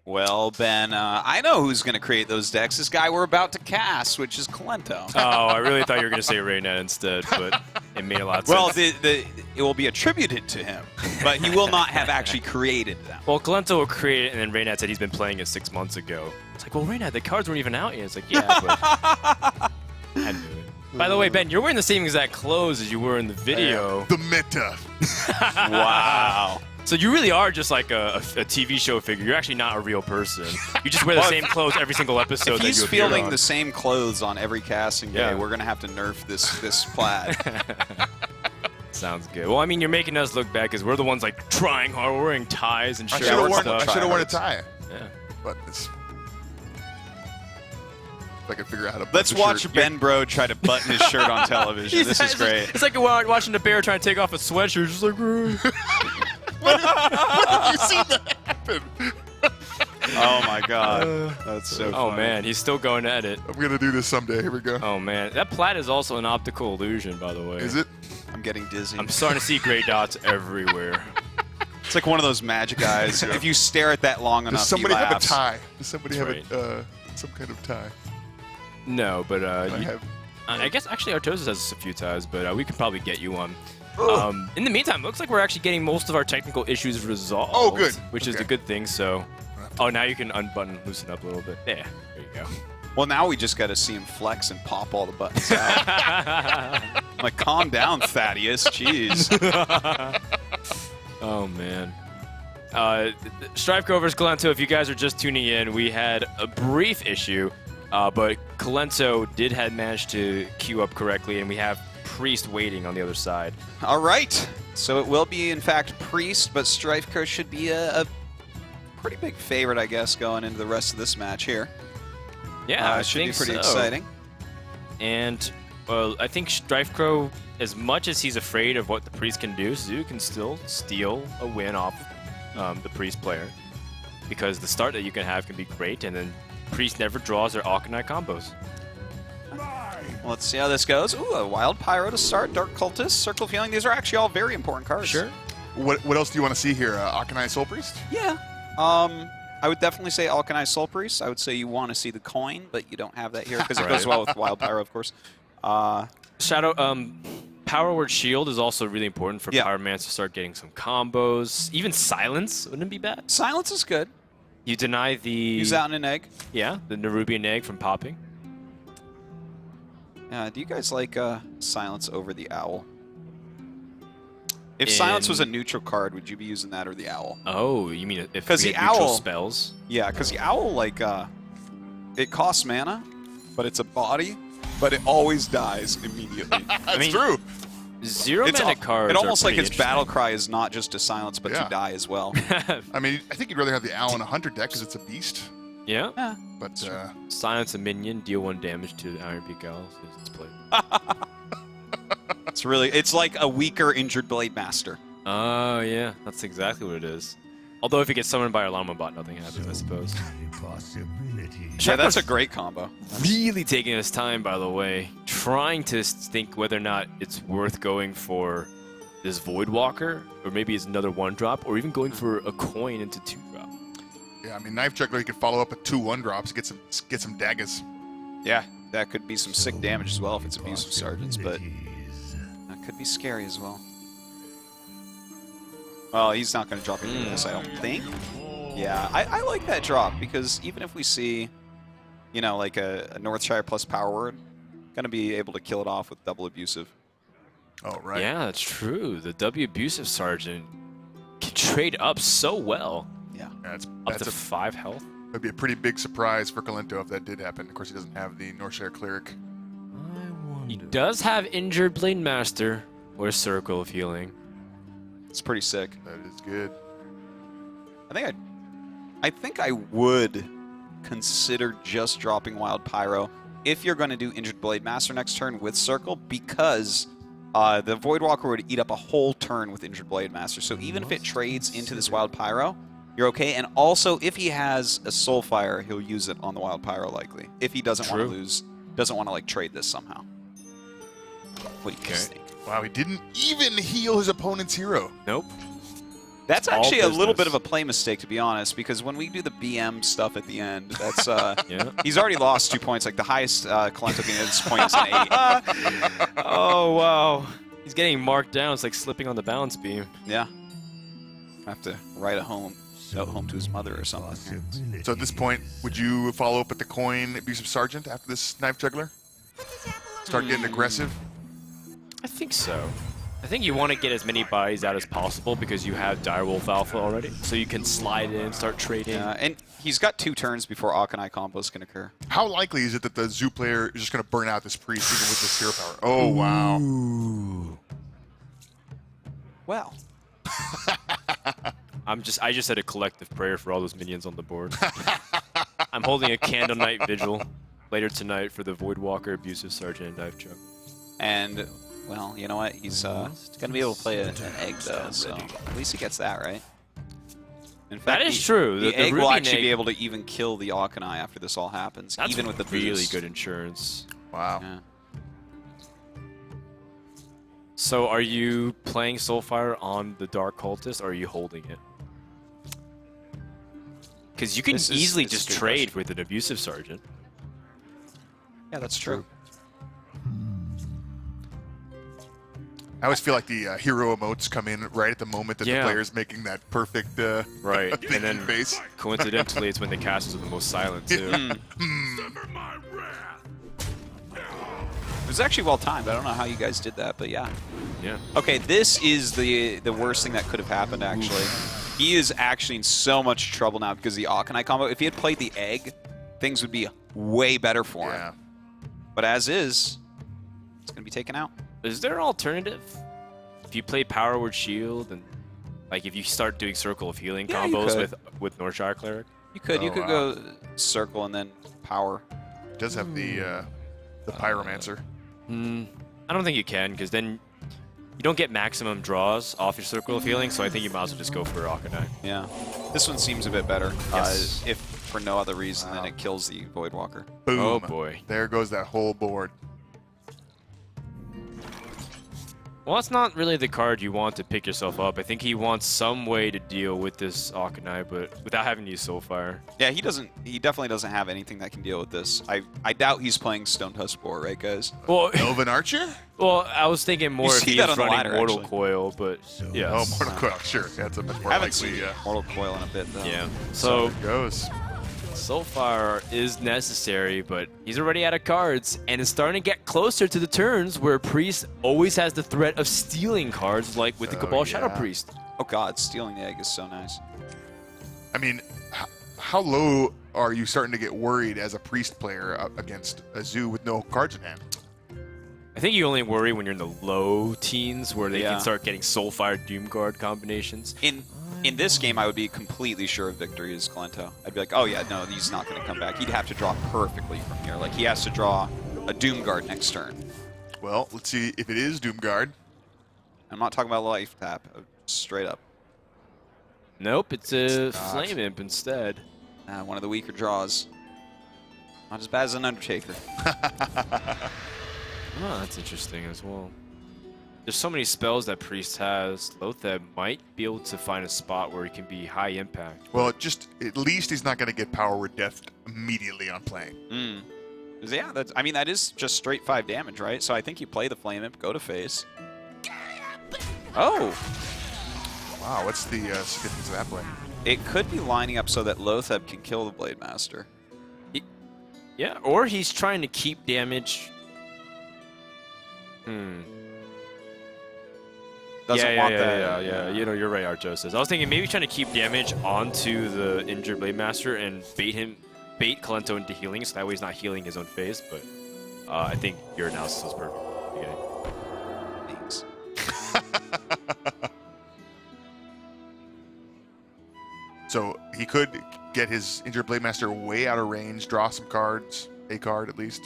Well, Ben, I know who's going to create those decks. This guy we're about to cast, which is Kolento. Oh, I really thought you were going to say Raynet instead, but it made a lot of Well, sense. it will be attributed to him, but he will not have actually created them. Well, Kolento will create it, and then Raynet said he's been playing it 6 months ago. It's like, well, Raynet, the cards weren't even out yet. It's like, yeah, but I had to do it. By the way, Ben, you're wearing the same exact clothes as you were in the video. The meta. Wow. So you really are just like a TV show figure. You're actually not a real person. You just wear the same clothes every single episode. If he's that you appear fielding on. the same clothes on every casting day, Yeah. we're going to have to nerf this plaid. Sounds good. Well, I mean, you're making us look bad because we're the ones like trying hard. We're wearing ties and I shirts should have and worn, stuff. a tie. Yeah. But it's... If I can figure out how to Let's button a watch shirt. Ben Bro try to button his shirt on television. This is great. It's like watching a bear trying to take off a sweatshirt. Just like, When did you see that happen? Oh my God, that's so oh funny. man, he's still going at it. I'm going to do this someday. Here we go. Oh man, that plaid is also an optical illusion, by the way. Is it? I'm getting dizzy. I'm starting to see gray dots everywhere. It's like one of those magic eyes. If you stare at that long enough, Does somebody he have a laughs. tie? Does somebody That's have some kind of tie? No, but I guess actually Artosis has a few ties, but we could probably get you one. Ugh. In the meantime, looks like we're actually getting most of our technical issues resolved. Oh, good. Which is Okay. a good thing. So, oh, now you can unbutton, loosen up a little bit. There you go. Well, now we just got to see him flex and pop all the buttons out. I'm like, calm down, Thaddeus. Jeez. Oh man. StrifeCro versus Kolento. If you guys are just tuning in, we had a brief issue, but Kolento did manage to queue up correctly, and we have Priest waiting on the other side. All right. So it will be, in fact, Priest, but StrifeCro should be a pretty big favorite, I guess, going into the rest of this match here. Yeah, I it should be think pretty so. exciting. And well, I think StrifeCro, as much as he's afraid of what the Priest can do, Zoo can still steal a win off the Priest player, because the start that you can have can be great, and then Priest never draws their Arcanine combos. Well, let's see how this goes. Ooh, a Wild Pyro to start, Dark Cultist, Circle of Healing. These are actually all very important cards. Sure. What else do you want to see here? Arcanine Soul Priest? Yeah. I would definitely say Alkanai Soul Priest. I would say you want to see the coin, but you don't have that here because it goes well with Wild Pyro, of course. Shadow, Power Word Shield is also really important for Power Mans to start getting some combos. Even Silence wouldn't it be bad? Silence is good. You deny the... Use out in an egg. Yeah, the Nerubian egg from popping. Do you guys like Silence over the Owl? If Silence was a neutral card, would you be using that or the Owl? Oh, you mean if we Because the had neutral Owl spells? Yeah, because the Owl, like, it costs mana, but it's a body, but it always dies immediately. That's true. Zero mana cards. It almost are like pretty its battle cry is not just to silence, but to die as well. I mean, I think you'd rather have the Owl in a Hunter deck because it's a beast. Yeah. But silence a minion, deal 1 damage to the Iron Beak Owl as it's played. It's like a weaker Injured Blade Master. Oh yeah, that's exactly what it is. Although if it gets summoned by our Llama Bot, nothing happens, I suppose. Yeah, that's a great combo. Really taking his time, by the way, trying to think whether or not it's worth going for this Voidwalker, or maybe it's another 1-drop, or even going for a coin into 2-drop. Yeah, I mean, Knife Juggler, you could follow up with 2 1-drops, get some daggers. Yeah, that could be some sick damage as well if it's Abusive Sergeants, but that could be scary as well. Well, he's not going to drop into this, I don't think. Yeah, I like that drop, because even if we see, you know, like a Northshire plus Power Word, going to be able to kill it off with double Abusive. Oh, right. Yeah, that's true. The W Abusive Sergeant can trade up so well. Yeah. That's up to 5 health. That'd be a pretty big surprise for Kolento if that did happen. Of course, he doesn't have the Northshire Cleric. He does have Injured Blade Master or Circle of Healing. It's pretty sick. That is good. I think I would consider just dropping Wild Pyro if you're going to do Injured Blade Master next turn with Circle, because the Voidwalker would eat up a whole turn with Injured Blade Master. So even if it trades into this Wild Pyro, you're okay. And also, if he has a Soulfire, he'll use it on the Wild Pyro likely. If he doesn't want to lose, doesn't want to like trade this somehow. What do you guys think? Wow, he didn't even heal his opponent's hero. Nope. That's all actually a little bit business. of a play mistake, to be honest, because when we do the BM stuff at the end, that's Yeah. he's already lost 2 points. Like the highest Kolento can get at this point is an 8. Oh, wow. He's getting marked down. It's like slipping on the balance beam. Yeah. Have to write a note home to his mother or something. So at this point, would you follow up with the coin abusive sergeant after this knife juggler? Start getting aggressive? I think so. I think you want to get as many buys out as possible because you have Direwolf Alpha already. So you can slide in, start trading. Yeah, and he's got 2 turns before Akanai combos can occur. How likely is it that the Zoo player is just going to burn out this priest even with this hero power? Oh, wow. Well. I just had a collective prayer for all those minions on the board. I'm holding a Candlenight Vigil later tonight for the Voidwalker, Abusive Sergeant, and Dive Chuck. And, well, you know what? He's going to be able to play an egg, though, so at least he gets that, right? In fact, That is true. The The egg will Ruby actually egg- be able to even kill the Akanai after this all happens, That's even with the really boost. good insurance. Wow. Yeah. So are you playing Soulfire on the Dark Cultist, or are you holding it? Because you can This is- easily this is just a good trade question. with an Abusive Sergeant. Yeah, that's true. I always feel like the hero emotes come in right at the moment that the Yeah. player's making that perfect Right, and then face. coincidentally, it's when the casters are the most silent, too. It was actually well timed. I don't know how you guys did that, but yeah. Yeah. Okay, this is the worst thing that could have happened, actually. He is actually in so much trouble now because of the Akanai combo. If he had played the egg, things would be way better for him. Yeah. But as is, it's going to be taken out. Is there an alternative? If you play Power Word Shield, and like if you start doing Circle of Healing Yeah, you combos could. with Northshire Cleric? You could Oh, wow. go circle and then power. It does have the pyromancer. I don't think you can, because then you don't get maximum draws off your Circle of Healing, so I think you might as well just go for Akanai. Yeah. This one seems a bit better. Yes. If for no other reason than it kills the Voidwalker. Boom. Oh boy. There goes that whole board. Well, it's not really the card you want to pick yourself up. I think he wants some way to deal with this Akanai, but without having to use Soulfire. Yeah, he definitely doesn't have anything that can deal with this. I doubt he's playing Stone Tusk Boar, right, guys? Well, Elven Archer? well, I was thinking more if see he that is on the running ladder, Mortal actually. Coil, but yeah. Oh, Mortal Coil. Sure. That's a much more Haven't likely. seen Mortal Coil in a bit, though. Yeah. So So it goes. Soulfire is necessary, but he's already out of cards, and it's starting to get closer to the turns where Priest always has the threat of stealing cards, like with the Oh, Cabal Shadow yeah. Priest. Oh god, stealing the egg is so nice. I mean, how low are you starting to get worried as a priest player against a zoo with no cards in hand? I think you only worry when you're in the low teens, where they Yeah. can start getting Soulfire Doomguard combinations. In this game, I would be completely sure of victory as Kolento. I'd be like, oh yeah, no, he's not going to come back. He'd have to draw perfectly from here. Like, he has to draw a Doomguard next turn. Well, let's see if it is Doomguard. I'm not talking about life tap, straight up. Nope, it's a not. Flame Imp instead. One of the weaker draws. Not as bad as an Undertaker. Oh, that's interesting as well. There's so many spells that Priest has. Lotheb might be able to find a spot where he can be high impact. Well, at least he's not going to get power word death immediately on playing. Yeah, I mean, that is just straight 5 damage, right? So I think you play the Flame Imp, go to face. Oh! Wow, what's the significance of that play? It could be lining up so that Lotheb can kill the Blade Master. Yeah, or he's trying to keep damage. Doesn't want that. Yeah. You know, you're right, Arjosis. I was thinking maybe trying to keep damage onto the injured Blade Master and bait Kolento into healing, so that way he's not healing his own phase. But I think your analysis was perfect. Thanks. So he could get his injured Blade Master way out of range, draw some cards, a card at least.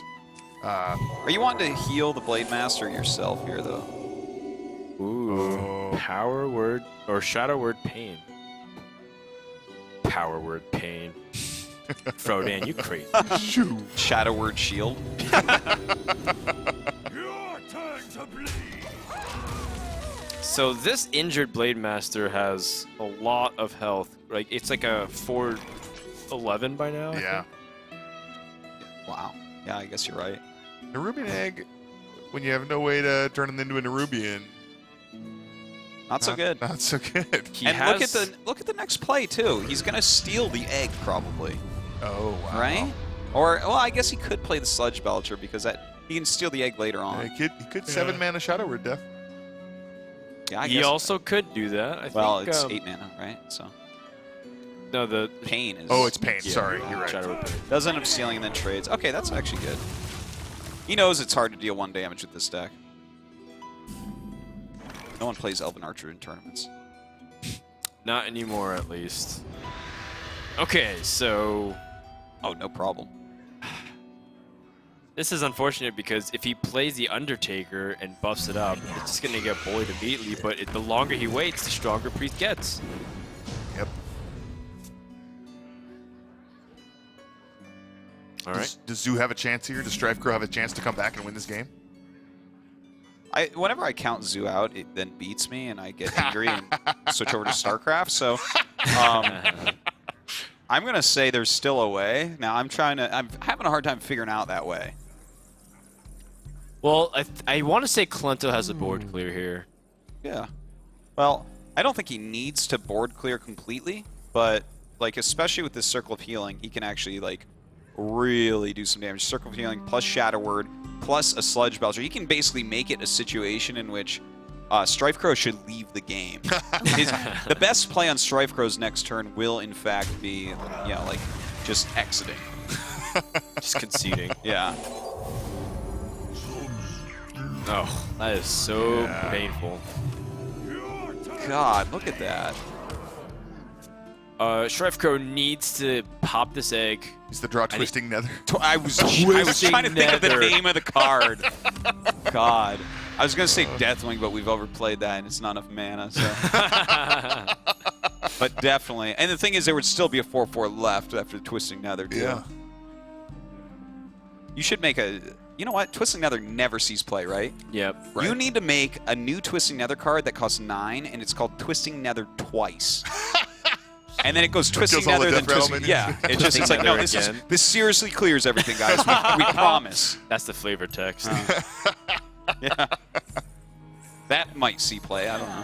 Are you wanting to heal the Blade Master yourself here, though? Ooh. Power Word or Shadow Word Pain. Power Word Pain. Frodan, you crazy. Shoo. Shadow Word Shield. So this injured Blade Master has a lot of health. Like it's like a 411 by now. I Yeah. think. Wow. Yeah, I guess you're right. Nerubian Egg, when you have no way to turn it into a Nerubian. Not so good. Not so good. He And has, look at the next play too. He's gonna steal the egg probably, Oh, wow. right? Or well, I guess he could play the Sludge Belcher because he can steal the egg later on. He could 7-mana Shadow Word, Def. Yeah, I he guess. also could do that. I Well, think, it's 8 mana, right? So No, the Pain is. Oh, it's Pain. yeah, Sorry, you're right. Shadow Pain. Does end up stealing and then trades. Okay, that's actually good. He knows it's hard to deal 1 damage with this deck. No one plays Elven Archer in tournaments. Not anymore, at least. Okay, so Oh, no problem. this is unfortunate because if he plays the Undertaker and buffs it up, it's just going to get bullied immediately, but the longer he waits, the stronger Priest gets. Yep. All right. Does Zoo have a chance here? Does StrifeCro have a chance to come back and win this game? Whenever I count Zoo out, it then beats me, and I get angry and switch over to StarCraft. So, I'm gonna say there's still a way. Now, I'm having a hard time figuring out that way. Well, I want to say Kolento has a board clear here. Yeah. Well, I don't think he needs to board clear completely, but like especially with this Circle of Healing, he can actually like really do some damage. Circle of Healing plus Shadow Word plus a Sludge Belcher. He can basically make it a situation in which StrifeCro should leave the game. The best play on StrifeCro's next turn will in fact be, like just exiting. Just conceding. Yeah. Oh, that is so painful. God, look at that. StrifeCro needs to pop this egg. Is the draw Twisting Nether? I was trying to think of the Nether. name of the card. God. I was going to say Deathwing, but we've overplayed that, and it's not enough mana. So. But definitely. And the thing is, there would still be a 4/4 left after Twisting Nether, too. Yeah. You should make a... You know what? Twisting Nether never sees play, right? Yep. Right. You need to make a new Twisting Nether card that costs 9, and it's called Twisting Nether twice. And then it goes Twisting Kills all the Nether, then Death Rattle Twisting... minions. Yeah. It's just it's like, no, Nether this seriously clears everything, guys. We promise. That's the flavor text. Yeah. That might see play. I don't know.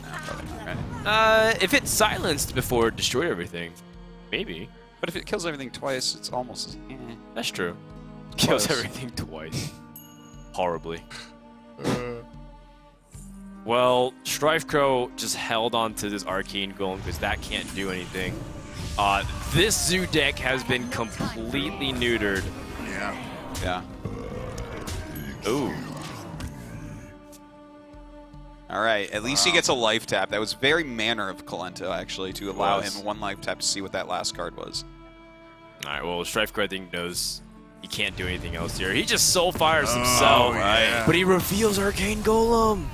No, probably not, right? If it's silenced before it destroyed everything, maybe. But if it kills everything twice, it's almost as... That's true. Kills Close. everything twice. Horribly. Well, StrifeCro just held on to this Arcane Golem because that can't do anything. This Zoo deck has been completely neutered. Yeah. Yeah. Ooh. All right. At least he gets a life tap. That was very manner of Kolento, actually, to allow him one life tap to see what that last card was. All right, well, StrifeCro, I think, knows he can't do anything else here. He just soul fires himself, yeah. but he reveals Arcane Golem.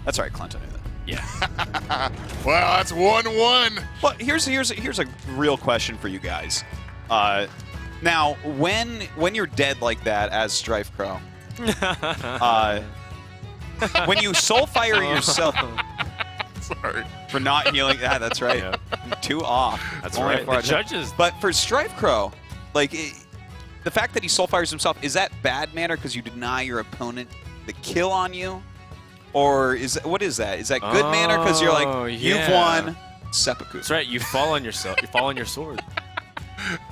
That's right. Kolento knew that. Yeah. Well, that's 1-1. Well, here's a real question for you guys. Now, when you're dead like that as StrifeCro, when you soul fire yourself Sorry. for not healing, that's right. Yeah. 2 off. That's Only right. for- The judges. But for StrifeCro, like the fact that he soul fires himself, is that bad manner because you deny your opponent the kill on you? Or what is that? Is that good manner because you're like, you've yeah. won seppuku? That's right. You fall on yourself. You fall on your sword.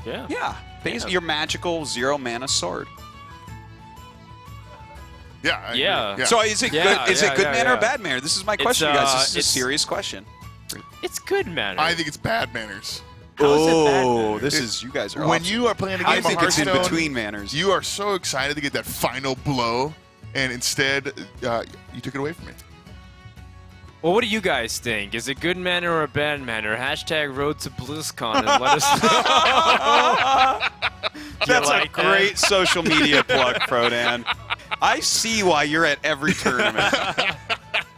Yeah. Yeah. Basically, your magical 0 mana sword. Yeah. I agree. Yeah. So is it Yeah, good? Is it good yeah, manner yeah. or bad manner? This is my question, you guys. This is a it's- serious question. It's good manner. I think it's bad manners. How is it bad manner? this is you guys are. When off. you are playing a game I of think it's in Hearthstone, between manners. you are so excited to get that final blow, and instead you took it away from me. Well, what do you guys think? Is it good manner or bad manner? Hashtag road to BlizzCon and let us know. That's like a great social media plug, Frodan. I see why you're at every tournament.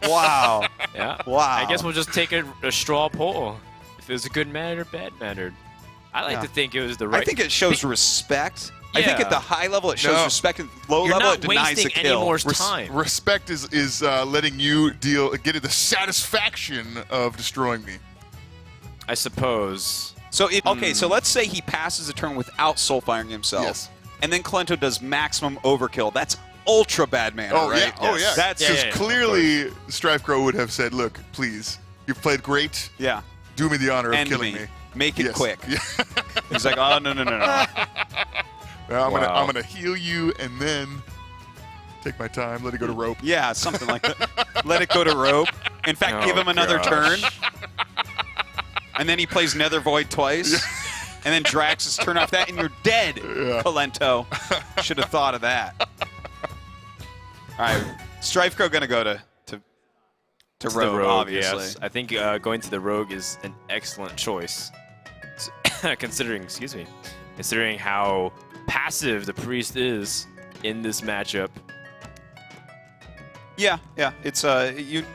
Wow. Yeah. Wow. I guess we'll just take a straw poll. If it was a good manner or bad mannered. I like Yeah. to think it was the right. I think it shows respect. I think Yeah. at the high level it shows No. respect, and low You're level not it denies wasting the any kill. more time. Respect is letting you get the satisfaction of destroying me. I suppose. So so let's say he passes a turn without soul firing himself. Yes. And then Kolento does maximum overkill. That's ultra bad mana, Oh right? yeah, oh yeah. That's Yeah, Because yeah, clearly StrifeCro would have said, "Look, please, you've played great. yeah. Do me the honor of End killing me. me. Make it Yes. quick. Yeah. He's like, oh no. I'm Wow. gonna heal you and then take my time. Let it go to rope. Yeah, something like that. Let it go to rope. In fact, Oh, give him another gosh. turn. And then he plays Nether Void twice. And then Drax his turn off that, and you're dead, Yeah. Kolento. Should have thought of that. All right, StrifeCro gonna go to To rogue, the rogue, obviously. yes. I think going to the rogue is an excellent choice, considering how passive the priest is in this matchup. Yeah. It's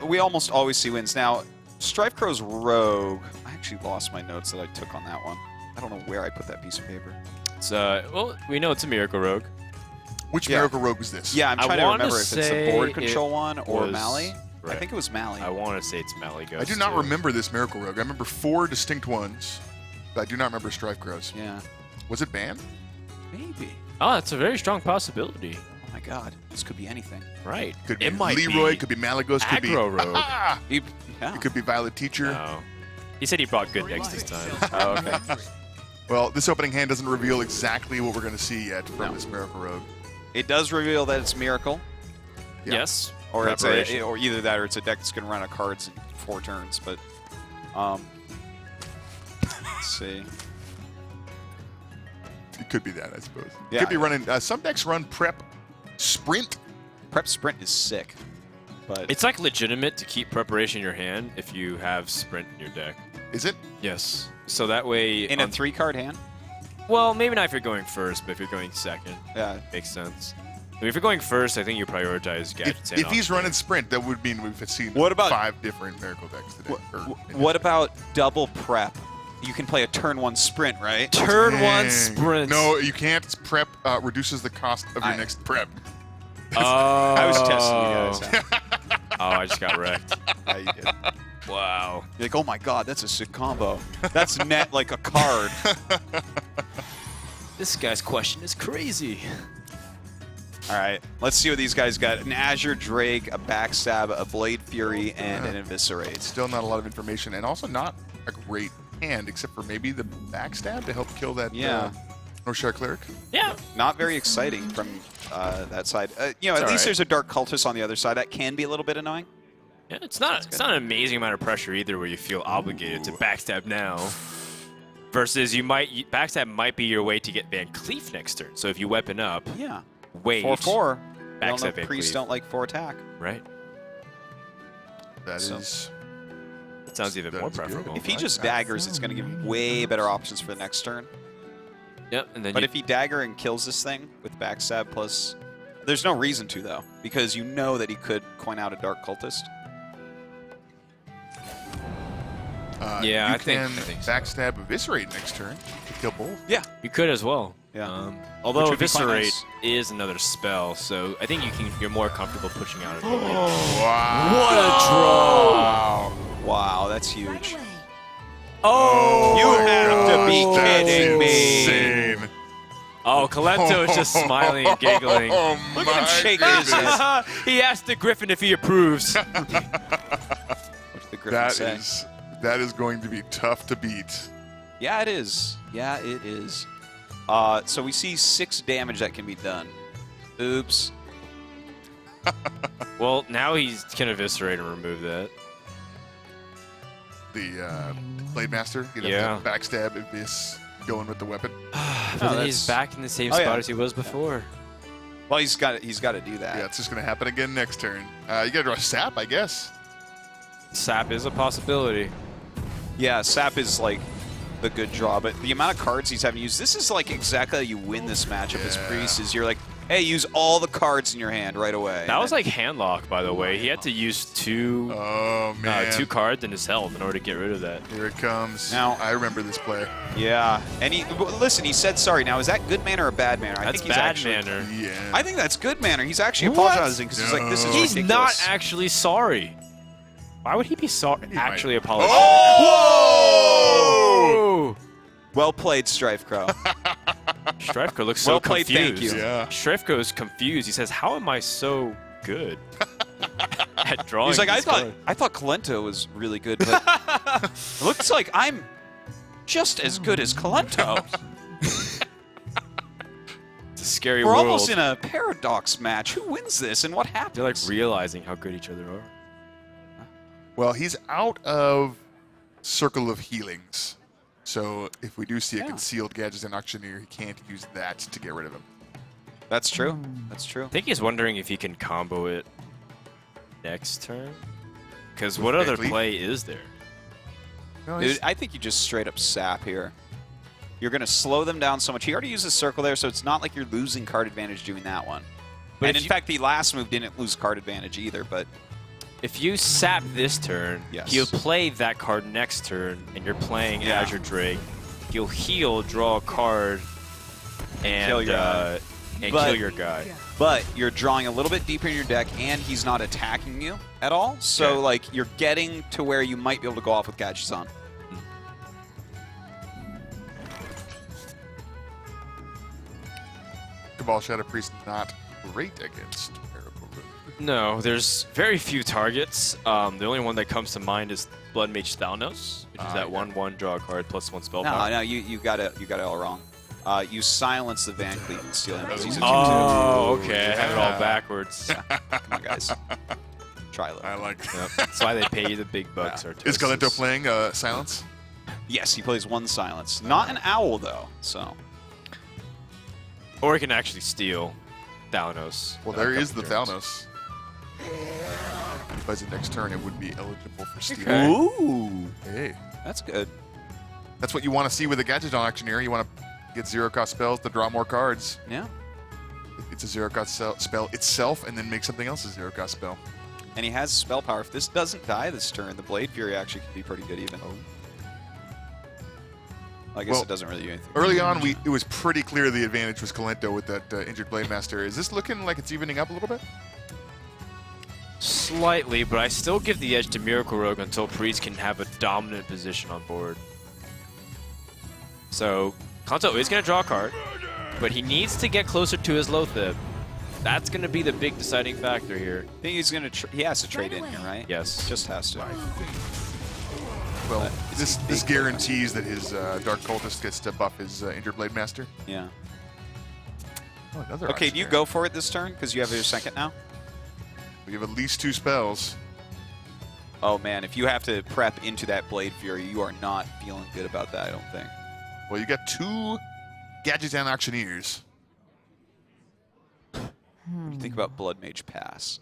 we almost always see wins. Now, StrifeCro's rogue. I actually lost my notes that I took on that one. I don't know where I put that piece of paper. It's well, we know it's a miracle rogue. Which Yeah. miracle rogue is this? Yeah, I'm I trying to wanna remember if it's the say board it control one or was- Mally. I right. think it was Mally. I want to say it's Malygos. I do not too. remember this miracle rogue. I remember 4 distinct ones, but I do not remember StrifeCro's. Yeah, Was it banned? maybe. Oh, that's a very strong possibility. Oh my God, this could be anything. Right. Could be it might Leroy. be Could be Malygos. Could be aggro rogue. Ah! Yeah. It could be Violet Teacher. No. He said he brought good decks this time. Oh, okay. Well, this opening hand doesn't reveal exactly what we're going to see yet from No. this miracle rogue. It does reveal that it's Miracle, Yeah. Yes. or it's Preparation. or either that, or it's a deck that's going to run out of cards in 4 turns. But let's see. It could be that, I suppose. Yeah. Could be running. Some decks run prep sprint. Prep Sprint is sick, but It's like legitimate to keep preparation in your hand if you have sprint in your deck. Is it? Yes. So that way, in a 3-card hand. well, maybe not if you're going first, but if you're going second, Yeah. makes sense. I mean, if you're going first, I think you prioritize gadgets. If he's running sprint, that would mean we've seen What about- 5 different miracle decks today. What about double prep? You can play a turn 1 sprint, right? turn Dang. one sprint. No, you can't. Prep reduces the cost of your I- next prep. Oh. I was testing you guys. Oh, I just got wrecked. Yeah, you did. Wow. You're like, oh my God, that's a sick combo. That's net like a card. This guy's question is crazy. All right, let's see what these guys got. An Azure Drake, a Backstab, a Blade Fury, and an Eviscerate. Still not a lot of information, and also not a great hand, except for maybe the backstab to help kill that Yeah. Northshire Cleric. Yeah. Not very exciting from that side. At It's least all right. there's a Dark Cultist on the other side. That can be a little bit annoying. Yeah, it's not an amazing amount of pressure either where you feel obligated to backstab now. Versus backstab might be your way to get Van Cleef next turn. So if you weapon up, Yeah. wait. 4/4. Backstab Van Priests Cleef. don't like 4 attack. Right. That So- is. It sounds even more That's good. preferable. If he just daggers, it's going to give him way better options for the next turn. Yep, and then But if he dagger and kills this thing with backstab plus, there's no reason to though, because you know that he could coin out a Dark Cultist. Yeah, you I think- can I think so. backstab Eviscerate next turn to kill both. Yeah. you could as well. Yeah. Although Which would be quite Eviscerate nice. is another spell, so I think you're more comfortable pushing out a Wow. What a draw! Wow, that's huge. Oh! You have to be That's kidding me. insane. Oh, Kolento is just smiling and giggling. Oh, Look at him my shaking his goodness. head. He asked the Griffin if he approves. What did the Griffin That say? is going to be tough to beat. Yeah, it is. Yeah, it is. So we see 6 damage that can be done. Oops. Well, now he can eviscerate and remove that. The Blade Master, Yeah. the backstab Abyss going with the weapon. But No, then he's that's- back in the same Oh, spot yeah. as he was before. Well, he's got to do that. Yeah, it's just going to happen again next turn. You got to draw Sap, I guess. Sap is a possibility. Yeah, Sap is like the good draw, but the amount of cards he's having used, this is like exactly how you win this matchup as Yeah. Priest, is you're like, Hey, use all the cards in your hand right away. That was like handlock, by the way. He had to use two cards in his health in order to get rid of that. Here it comes. Now I remember this play. Yeah, and listen, he said sorry. Now, is that good manner or bad manner? That's bad manner. Yeah. I think that's good manner. He's actually apologizing because he's like, this is He's ridiculous. not actually sorry. Why would he be sorry? Actually apologizing. Oh! Whoa! Well played, StrifeCro. StrifeCro looks so Well played, confused. thank you. Yeah. StrifeCro is confused. He says, "How am I so good at drawing?" He's like, these cards?" I thought Kolento was really good, but it looks like I'm just as good as Kolento. It's a scary We're world. almost in a paradox match. Who wins this, and what happens? They're like realizing how good each other are. Well, he's out of Circle of Healings. So if we do see a concealed Gadget and Auctioneer, he can't use that to get rid of him. That's true. That's true. I think he's wondering if he can combo it next turn. Because what other Vaguely. play is there? No, Dude, I think you just straight up sap here. You're going to slow them down so much. He already used a circle there, so it's not like you're losing card advantage doing that one. But and if in you- fact, the last move didn't lose card advantage either, but If you sap this turn, Yes. he'll play that card next turn, and you're playing Yeah. Azure Drake. He'll heal, draw a card, and Kill your guy. But- kill your guy. but you're drawing a little bit deeper in your deck, and he's not attacking you at all. So, Okay. like, you're getting to where you might be able to go off with gadgets on. Cabal Shadow Priest not great against Miracle Root. No, there's very few targets. The only one that comes to mind is Blood Mage Thalnos, which is that yeah. 1/1 draw a card plus 1 spell No, power. no, you got it all wrong. You silence the Van Cleef and steal him because he's a 2/2. Oh, okay. I have it all Yeah. backwards. Come on, guys. Try a little. I like Yep. That's why they pay you the big bucks. Is Kolento Artosis. playing Silence? Yes, he plays one silence. Not an owl, though, so... Or he can actually steal Thalnos. Well, there is the Thalnos. If he plays it next turn, it would be eligible for steal. Okay. Ooh, Hey, that's good. that's what you want to see with a Gadget Auctioneer. You want to get zero-cost spells to draw more cards. Yeah. It's a zero-cost spell itself, and then make something else a zero-cost spell. And he has spell power. If this doesn't die this turn, the Blade Fury actually can be pretty good even. I guess Well, it doesn't really do anything. Early on, it was pretty clear the advantage was Kolento with that injured Blade Master. Is this looking like it's evening up a little bit? Slightly, but I still give the edge to Miracle Rogue until Priest can have a dominant position on board. So, Kolento is going to draw a card, but he needs to get closer to his Loatheb. That's going to be the big deciding factor here. I think he's gonna. He has to trade in here, right? Yes. Just has to. Well, it's this big. guarantees that his Dark Cultist gets to buff his injured Blade Master. Yeah. Oh, another Okay, do you Auctioneer. go for it this turn? Because you have your second now? We have at least 2 spells. Oh, man. If you have to prep into that Blade Fury, you are not feeling good about that, I don't think. Well, you got 2 Gadgets and Auctioneers. What do you think about Blood Mage Pass?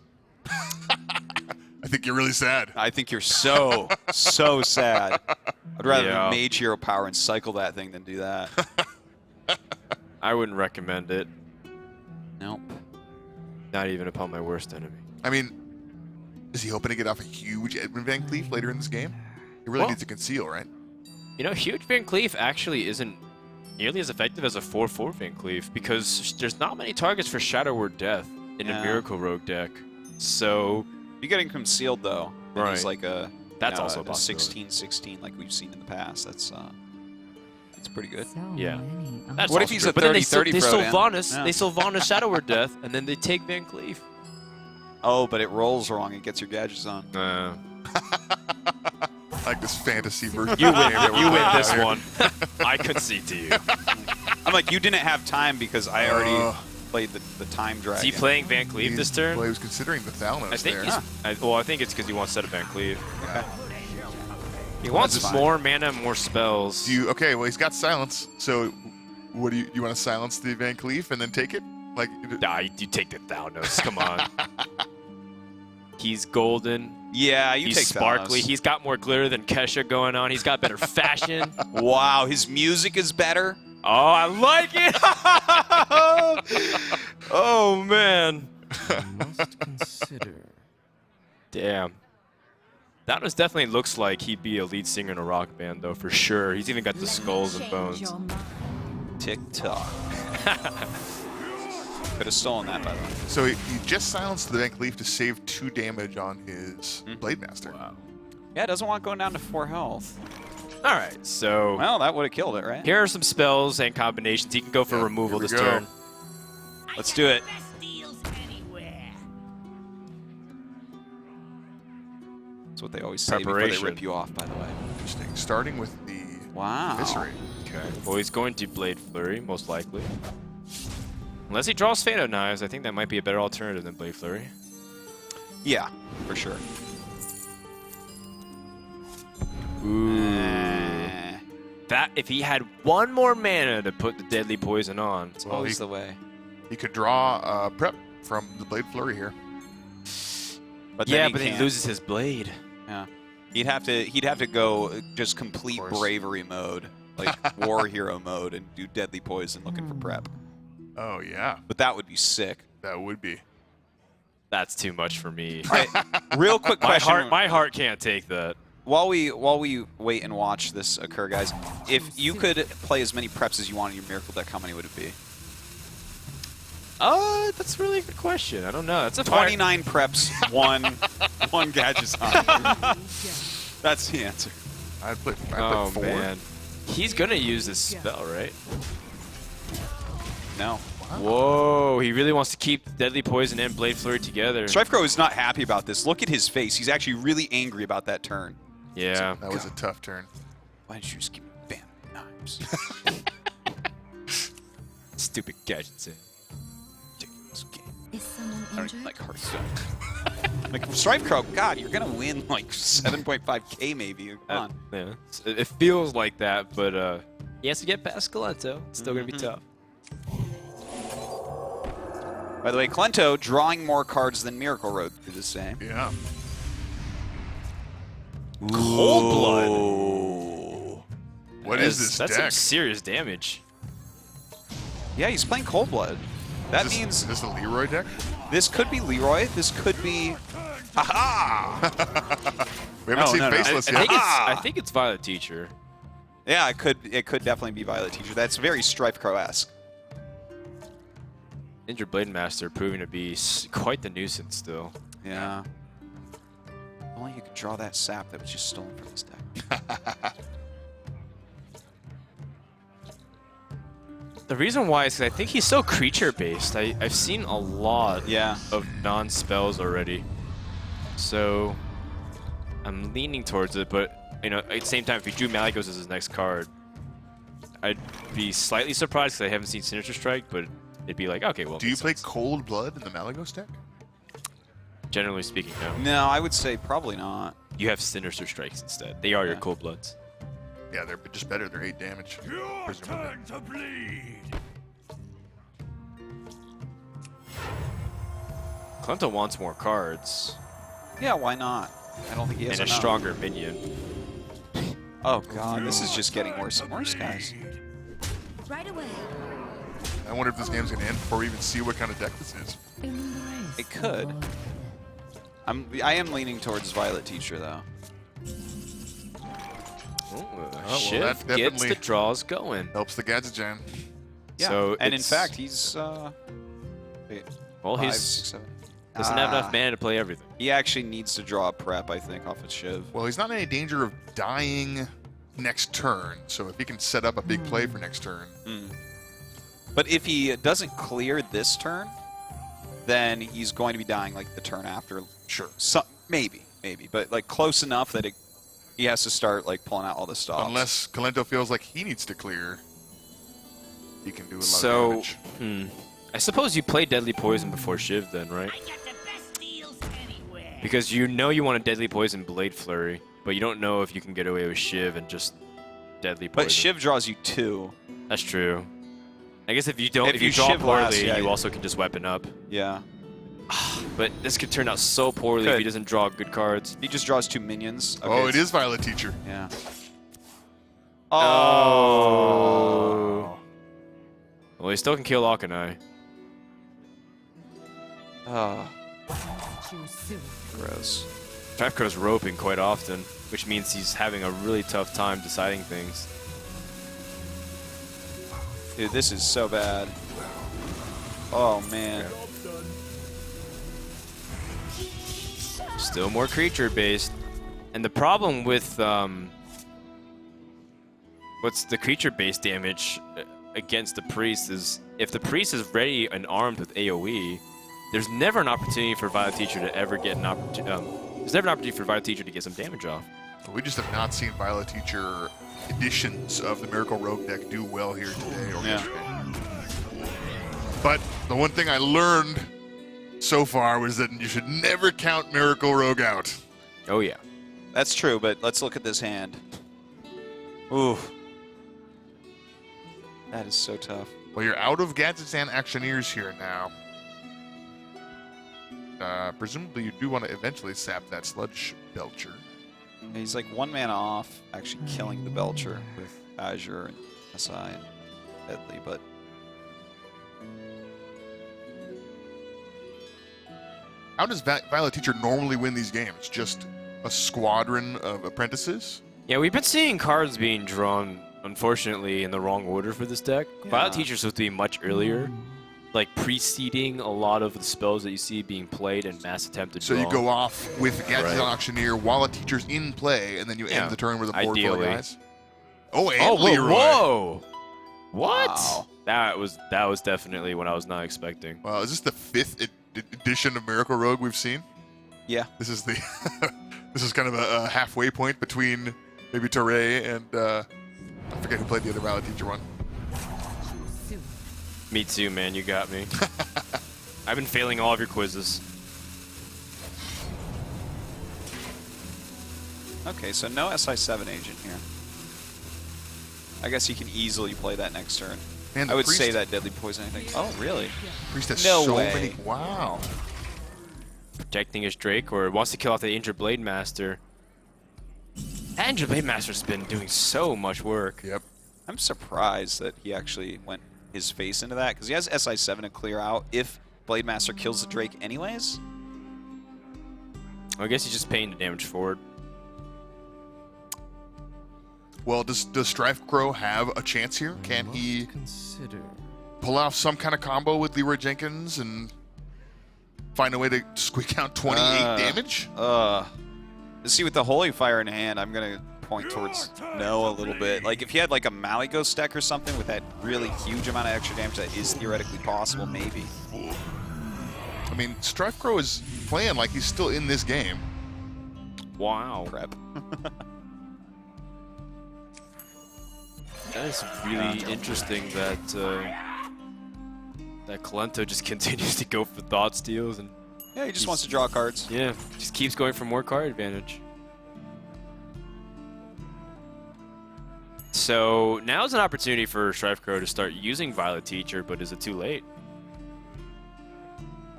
I think you're really sad. I think you're so, so sad. I'd rather Yeah. Mage Hero Power and cycle that thing than do that. I wouldn't recommend it, Nope. not even upon my worst enemy. I mean, is he hoping to get off a huge Edwin Van Cleef later in this game? He really Well- needs to conceal, right? You know, Huge Van Cleef actually isn't nearly as effective as a 4/4 Van Cleef because there's not many targets for Shadow Word Death in Yeah. a Miracle Rogue deck. So, You're getting concealed, though. And Right. he's like a... That's you know, also a a possibility. 16-16 like we've seen in the past. That's pretty good. Yeah. What that's if also he's true. a But then they 30-30 Sylvanas, Yeah. they Sylvanas Shadow Word Death, and then they take Van Cleef. Oh, but it rolls wrong. It gets your gadgets on. I like this fantasy version. You of the win. game that we're You win playing this out here. one. I concede to you. I'm like, you didn't have time because I already played the time dragon. Is he playing Van Cleef this turn? Well, he was considering the Thalnos I think there. he's. I think it's because he wants to set a Van Cleef. Yeah. He wants That's fine. more mana, more spells. Do you, okay, well, he's got silence. So, what do you want to silence the Van Cleef and then take it? Like, Nah, you take the Thalnos. Come on. He's golden. Yeah, you He's take sparkly. Thanos. He's got more glitter than Kesha going on. He's got better fashion. Wow, his music is better. Oh, I like it. Oh, man. Must consider. Damn. That was definitely looks like he'd be a lead singer in a rock band, though, for sure. He's even got the skulls and bones. Tick-tock. Could have stolen that, by the way. So he just silenced the Bank Leaf to save 2 damage on his Blade Master. Wow. Yeah, doesn't want going down to 4 health. All right, so Well, that would have killed it, right? here are some spells and combinations. He can go for Yeah, removal here we this go. turn. Let's do it. That's what they always say before they Preparation. rip you off, by the way. Interesting. Starting with the Wow. Eviscerate. Okay. Well, he's going to Blade Flurry, most likely. Unless he draws Fado Knives, I think that might be a better alternative than Blade Flurry. Yeah, for sure. Ooh. That, if he had one more mana to put the Deadly Poison on. It's Well, always the way. He could draw Prep from the Blade Flurry here. But Yeah, then but he he can't. loses his blade. Yeah. He'd have to go just complete Of course. bravery mode, like war hero mode, and do deadly poison looking for prep. Oh, yeah. But that would be sick. That would be. That's too much for me. All right, real quick My question. heart can't take that. While we wait and watch this occur, guys, if you could play as many preps as you want in your miracle deck, how many would it be? That's really a good question. I don't know. That's a 29 preps, one gadget on. That's the answer. I'd put Oh 4. man, he's gonna use this spell, right? No. Whoa, he really wants to keep Deadly Poison and Blade Flurry together. StrifeCro is not happy about this. Look at his face. He's actually really angry about that turn. Yeah. That was a tough turn. Why didn't you just give me bam knives? Stupid gadgets. Ridiculous game. Is someone I don't injured? even like Hearthstone. Like StrifeCro, God, you're gonna win like 7.5k maybe. Come on. Yeah. It feels like that, but he has to get past Kolento. It's still gonna be tough. By the way, Kolento drawing more cards than Miracle Road do the same. Yeah. Cold Blood. Oh. What is this That's deck? some serious damage. Yeah, he's playing Cold Blood. That Is means this a Leroy deck? this could be Leroy. This could be. Haha! We haven't No, seen no, no. Faceless I yet. think it's Ah! I think it's Violet Teacher. Yeah, it could definitely be Violet Teacher. That's very StrifeCro-esque. Injured Blade Master proving to be quite the nuisance still. Yeah. Only you could draw that sap that was just stolen from his deck. The reason why is 'cause I think he's so creature-based. I've seen a lot Yeah. of non-spells already. So I'm leaning towards it, but you know, at the same time, if he drew Malygos as his next card, I'd be slightly surprised because I haven't seen Sinister Strike, but it'd be like, okay, well. Do you makes play sense. Cold Blood in the Malygos deck? Generally speaking, no. No, I would say probably not. You have Sinister Strikes instead. They are your Yeah. Cold Bloods. Yeah, they're just better. They're 8 damage. presumably. Kolento wants more cards Yeah, why not? I don't think he has and a enough. stronger minion. Oh god, this is just getting worse and worse, guys. Right away. I wonder if this game's going to end before we even see what kind of deck this is. Embrace It could. I am leaning towards Violet Teacher though. Oh, Shiv that gets definitely- the draws going. Helps the Gadget Jan. Yeah. So and in it's- fact, he's wait, Well, 5, he's 6, 7. doesn't have enough mana to play everything. He actually needs to draw a prep, I think, off of Shiv. Well, he's not in any danger of dying next turn. So if he can set up a big play for next turn. But if he doesn't clear this turn, then he's going to be dying like the turn after. Sure. Maybe, but like close enough that he has to start like pulling out all the stops. Unless Kolento feels like he needs to clear, he can do a lot of So, damage. I suppose you play Deadly Poison before Shiv then, right? Because you know you want a Deadly Poison Blade Flurry, but you don't know if you can get away with Shiv and just Deadly Poison. But Shiv draws you 2. That's true. I guess if you don't, If if you you draw Shiv poorly, last, yeah, you yeah. also can just weapon up. Yeah. But this could turn out so poorly if Could. he doesn't draw good cards. He just draws 2 minions. Okay, Oh, it it's- is Violet Teacher. Yeah. Oh. Well, he still can kill Akanai. Oh, Choose soon. gross. StrifeCro's roping quite often, which means he's having a really tough time deciding things. Dude, this is so bad. Oh, man. Still more creature based. And the problem with what's the creature based damage against the priest is if the priest is ready and armed with AoE, there's never an opportunity for Violet Teacher to ever get an opportunity. There's never an opportunity for Violet Teacher to get some damage off. We just have not seen Violet Teacher editions of the Miracle Rogue deck do well here today or yesterday. But the one thing I learned so far was that you should never count Miracle Rogue out. Oh yeah. That's true, but let's look at this hand. Ooh. That is so tough. Well, you're out of Gadgetzan Actioneers here now. Presumably you do want to eventually sap that Sludge Belcher. He's like 1 mana off, actually killing the Belcher with Azure and SI and Deadly, but... How does Violet Teacher normally win these games? Just a squadron of apprentices? Yeah, we've been seeing cards being drawn, unfortunately, in the wrong order for this deck. Yeah. Violet Teacher's supposed to be much earlier, like preceding a lot of the spells that you see being played and mass attempt to So draw. you go off with Gadgetzan Right. Auctioneer while a teacher's in play, and then you Yeah, end the turn with a board full ideally. of guys? Oh, and Oh, Leroy. whoa! What? Wow. That was definitely what I was not expecting. Well, is this the 5th edition of Miracle Rogue we've seen? Yeah. This is the this is kind of a halfway point between maybe Torre and I forget who played the other Violet Teacher one. Soon. Me too, man. You got me. I've been failing all of your quizzes. Okay, so no SI7 agent here. I guess you can easily play that next turn. Man, I would Priest, say that Deadly Poison, I think. Oh, really? Priest has No so way. many. Wow. Protecting his Drake, or wants to kill off the Injured Blade Master. That Injured Blade Master's been doing so much work. Yep. I'm surprised that he actually went his face into that, because he has SI7 to clear out if Blade Master kills the Drake anyways. I guess he's just paying the damage forward. Well, does StrifeCro have a chance here? Can he Consider. pull off some kind of combo with Leroy Jenkins and find a way to squeak out 28 damage? To see with the Holy Fire in hand, I'm going to point towards no a little bit. Like, if he had like a Malygos deck or something with that really huge amount of extra damage that is theoretically possible, maybe. I mean, StrifeCro is playing like he's still in this game. Wow. Prep. That is really interesting that that Kolento just continues to go for thought steals and Yeah, he just wants to draw cards. yeah, just keeps going for more card advantage. So now's an opportunity for StrifeCro to start using Violet Teacher, but is it too late?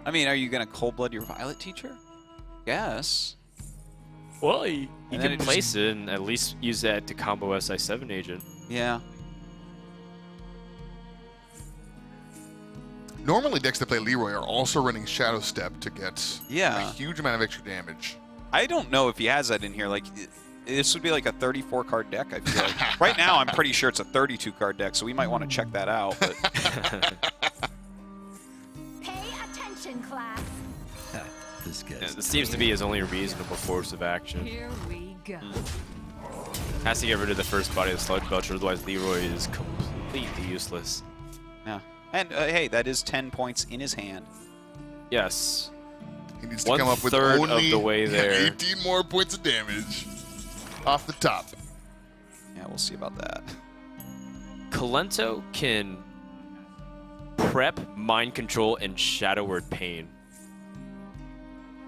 I mean, are you going to Cold Blood your Violet Teacher? Yes. Well, he And then can it just- place it and at least use that to combo SI7 agent. Yeah. Normally, decks that play Leroy are also running Shadow Step to get Yeah. a huge amount of extra damage. I don't know if he has that in here. Like, this would be like a 34-card deck, I feel like. Right now, I'm pretty sure it's a 32-card deck, so we might want to check that out. But Pay attention, class. This Yeah, guy's this seems to be his only reasonable force of action. Here we go. Has to get rid of the first body of the Sludge Belcher, otherwise Leroy is completely useless. yeah. And hey, that is 10 points in his hand. Yes. He needs to come up with 1/3 of only the way there. 18 more points of damage off the top. Yeah, we'll see about that. Kolento can prep, mind control, and Shadow Word Pain.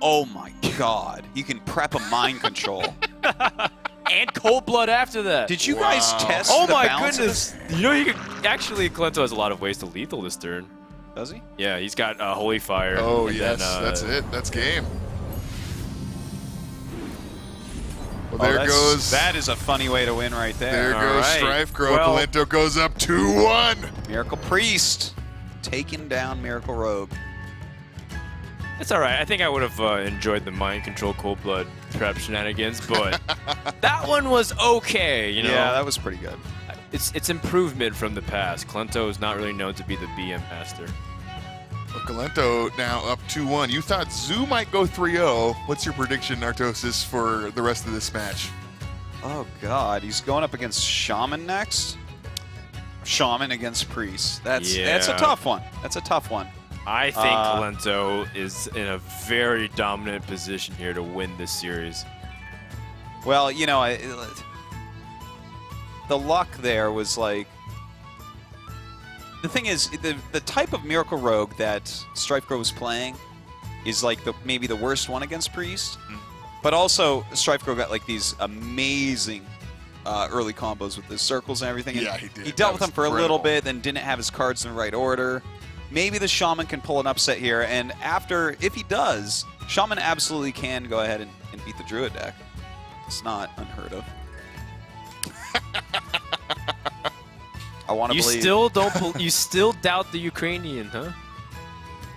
Oh my god. You can prep a mind control. And Cold Blood after that. Did you guys test Oh the my balance of goodness! You know, you can actually Kolento has a lot of ways to lethal this turn. this? Does he? Yeah, he's got Holy Fire. Oh, and yes. then, That's it. That's game. Well, Oh, there that's- goes. That is a funny way to win right There there. goes All right. StrifeCro. Well- Kolento goes up 2-1. Miracle Priest taking down Miracle Rogue. It's all right. I think I would have enjoyed the mind control cold blood trap shenanigans, but that one was okay. You know. Yeah, that was pretty good. It's improvement from the past. Kolento is not really known to be the BM master. Well, Kolento now up 2-1. You thought Zoo might go 3-0. What's your prediction, Nartosis, for the rest of this match? Oh, God. He's going up against Shaman next? Shaman against Priest. That's a tough one. That's a tough one. I think Kolento is in a very dominant position here to win this series. Well, you know, the luck there was like... The thing is, the type of Miracle Rogue that StrifeCro was playing is like maybe the worst one against Priest. But also, StrifeCro got like these amazing early combos with the circles and everything. And Yeah, he did. He dealt That with them was for a little incredible. bit, then didn't have his cards in the right order. Maybe the Shaman can pull an upset here, and if he does, Shaman absolutely can go ahead and beat the Druid deck. It's not unheard of. I want to You believe. still don't. You still doubt the Ukrainian, huh?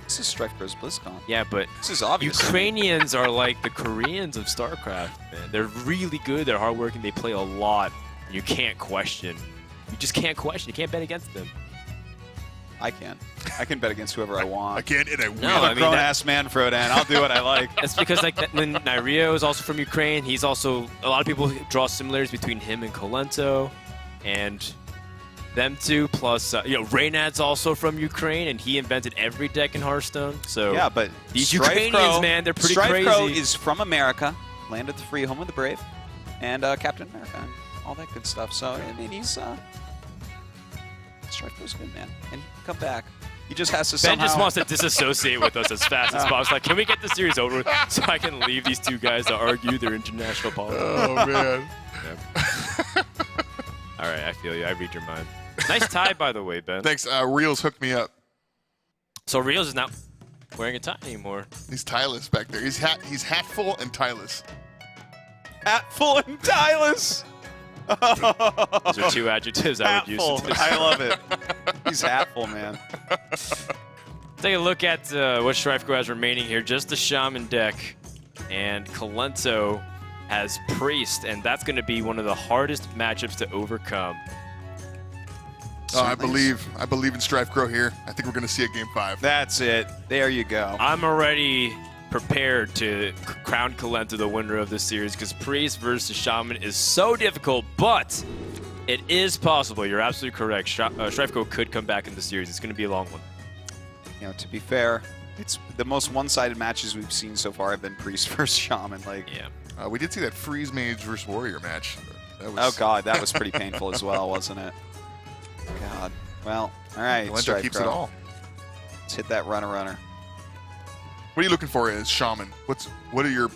This is StrifeCro's BlizzCon. Yeah, but This is obvious. Ukrainians are like the Koreans of StarCraft, man. They're really good. They're hardworking. They play a lot. You can't question. You just can't question. You can't bet against them. I can. I can bet against whoever I want. I can't, and I win. No, I'm I a mean, grown-ass man, Frodan. I'll do what I like. That's because like Nairio is also from Ukraine. He's also a lot of people draw similarities between him and Kolento, and them two. Plus, Reynad's also from Ukraine, and he invented every deck in Hearthstone. So Yeah, but these StrifeCro- Ukrainians, man, they're pretty StrifeCro crazy. is from America, land of the free, home of the brave, and Captain America, and all that good stuff. So, I mean, he's... StrifeCro's good, man. And he can come back. He just has to Ben somehow... just wants to disassociate with us as fast as possible. It's like, can we get the series over with so I can leave these two guys to argue their international politics? Oh, man. All right, I feel you. I read your mind. Nice tie, by the way, Ben. Thanks. Reels hooked me up. So Rios is not wearing a tie anymore. He's tieless back there. He's hatful and tieless. Hatful and Tylus! Those are two adjectives I would use. Hatful. to I love it. He's hatful, man. Take a look at what StrifeCro has remaining here. Just the Shaman deck. And Kolento has Priest, and that's going to be one of the hardest matchups to overcome. I believe in StrifeCro here. I think we're going to see a Game 5. That's it. There you go. I'm already prepared to crown Kolento the winner of this series because Priest versus Shaman is so difficult, but it is possible. You're absolutely correct. StrifeCro could come back in the series. It's going to be a long one. You know, to be fair, it's the most one-sided matches we've seen so far have been Priest versus Shaman. Like, Yeah. We did see that Freeze Mage versus Warrior match. That was, oh god, that was pretty painful as well, wasn't it? God. Well, all right, Kolento keeps it StrifeCro. all. Let's hit that runner. What are you looking for as Shaman? What are your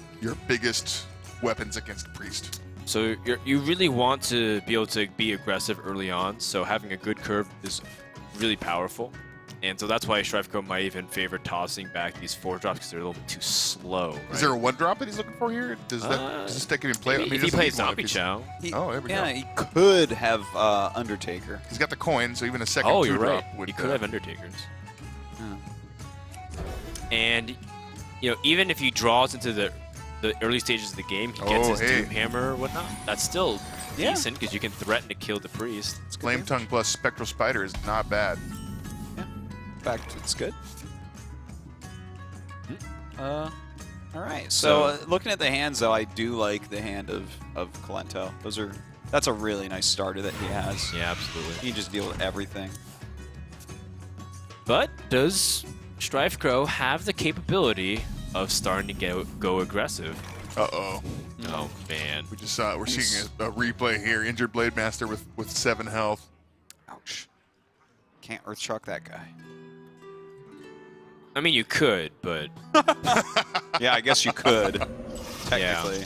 biggest weapons against Priest? So you really want to be able to be aggressive early on, so having a good curve is really powerful. And so that's why StrifeCro might even favor tossing back these 4-drops because they're a little bit too slow. Right? Is there a 1-drop that he's looking for here? Does this deck even play? If he plays Zombie Chow. Oh, there we Yeah, go. he could have Undertaker. He's got the coin, so even a second Oh, 2-drop you're right. would... He could have Undertakers. Yeah. And, even if he draws into the early stages of the game, he gets his Doom Hammer or whatnot, that's still decent because you can threaten to kill the Priest. Flame Tongue plus Spectral Spider is not bad. In fact, it's good. All right. So looking at the hands, though, I do like the hand of Kolento. That's a really nice starter that he has. Yeah, absolutely. He can just deal with everything. But does StrifeCro have the capability of starting to go aggressive? Uh-oh. Oh, man. We just saw it. We're seeing a replay here. Injured Blade Master with 7 health. Ouch. Can't Earth Shock that guy. I mean, you could, but... Yeah, I guess you could, technically.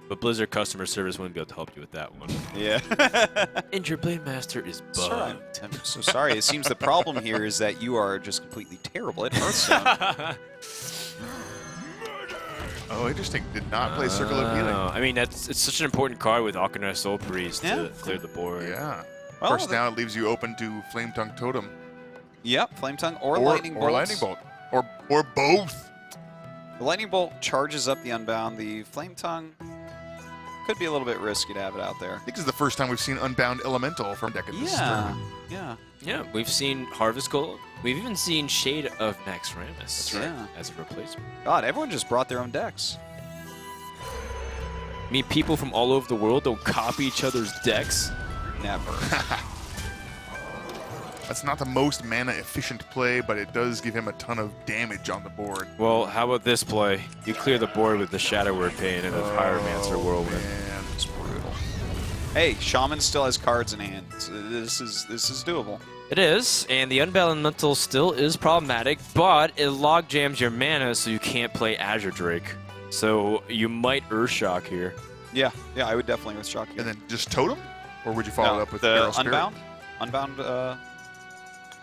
But Blizzard customer service wouldn't be able to help you with that one. Yeah. Injured Blade Master is bugged. I'm so sorry. It seems the problem here is that you are just completely terrible at Hearthstone. Oh, interesting. Did not play Circle of Healing. I mean, it's such an important card with Alkanai Soul Priest Yeah. to clear the board. Yeah. Well, of course, now it leaves you open to Flame Tongue Totem. Yep, Flame Tongue or Lightning Bolt. Or Lightning Bolt. Or both. The Lightning Bolt charges up the Unbound. The Flame Tongue could be a little bit risky to have it out there. I think this is the first time we've seen Unbound Elemental from deck in this tournament. Yeah. Yeah, we've seen Harvest Gold. We've even seen Shade of Naxxramas as a replacement. God, everyone just brought their own decks. I mean, people from all over the world don't copy each other's decks. Never. That's not the most mana efficient play, but it does give him a ton of damage on the board. Well, how about this play? You clear the board with the Shadow Word Pain and a Pyromancer Whirlwind. Man. It's brutal. Hey, Shaman still has cards in hand. So this is doable. It is, and the Unbound Elemental still is problematic, but it log jams your mana so you can't play Azure Drake. So you might Earthshock here. Yeah, I would definitely with Shock. And then just Totem? Or would you follow it up with the Feral Spirit? Unbound? Unbound,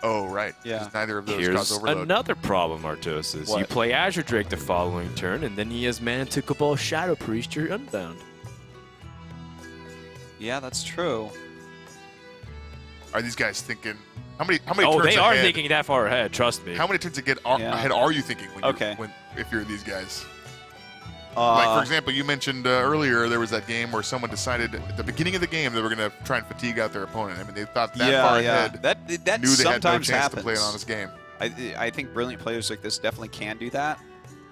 Oh, right. Yeah. 'Cause neither of those Here's cause overload. another problem, Artosis. You What? play Azure Drake the following turn, and then he has mana to Cabal Shadow Priest your Unbound. yeah, that's true. Are these guys thinking... How many Oh, turns they are ahead? thinking that far ahead, trust me. How many turns Yeah. ahead are you thinking when Okay. if you're these guys? Like, for example, you mentioned earlier there was that game where someone decided at the beginning of the game they were going to try and fatigue out their opponent. I mean, they thought that far ahead, That knew they had no sometimes chance happens. to play an honest game. I think brilliant players like this definitely can do that.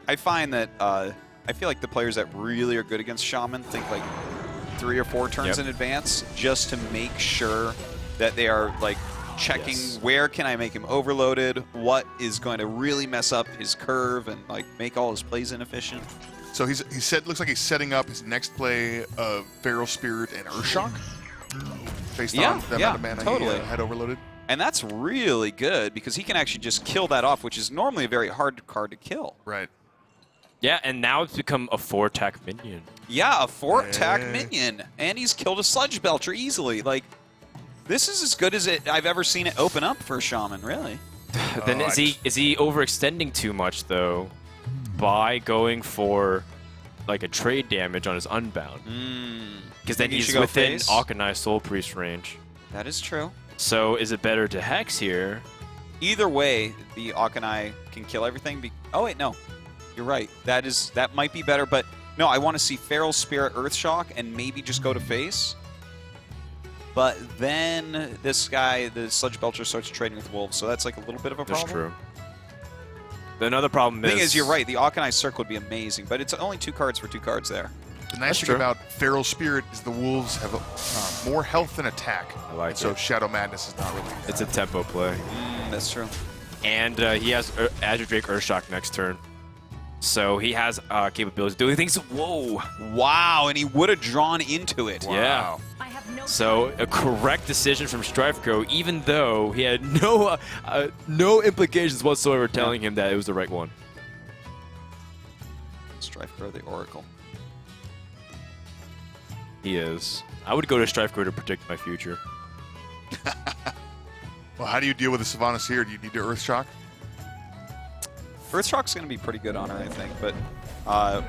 I find that I feel like the players that really are good against Shaman think like 3 or 4 turns in advance just to make sure that they are like checking where can I make him overloaded, what is going to really mess up his curve and like make all his plays inefficient. So looks like he's setting up his next play of Feral Spirit and Earthshock based on the amount of mana he had overloaded. And that's really good because he can actually just kill that off, which is normally a very hard card to kill. Right. Yeah, and now it's become a 4-attack minion. Yeah, a 4-attack minion, and he's killed a Sludge Belcher easily. Like, this is as good as I've ever seen it open up for a Shaman, really. Then is he overextending too much though, by going for like a trade damage on his Unbound? Because then he's within Akanai Soul Priest range. That is true. So is it better to Hex here? Either way, the Akanai can kill everything. Oh wait, no, you're right. That might be better, but no, I want to see Feral Spirit Earthshock and maybe just go to face. But then this guy, the Sludge Belcher, starts trading with Wolves, so that's like a little bit of a problem. That's true. Another problem The thing is, you're right. The Akanai Circle would be amazing, but it's only 2 cards for 2 cards there. The nice thing about Feral Spirit is the Wolves have more health than attack. I like so it. Shadow Madness is not really... It's a tempo play. That's true. And he has Azure Drake Earthshock next turn. So he has capabilities of doing things. Whoa! Wow, and he would have drawn into it. Yeah. I have no So a correct decision from StrifeCro, even though he had no implications whatsoever telling him that it was the right one. StrifeCro the Oracle. He is. I would go to StrifeCro to predict my future. Well, how do you deal with the Sylvanas here? Do you need to Earthshock? Earthshock's going to be pretty good on her, I think, but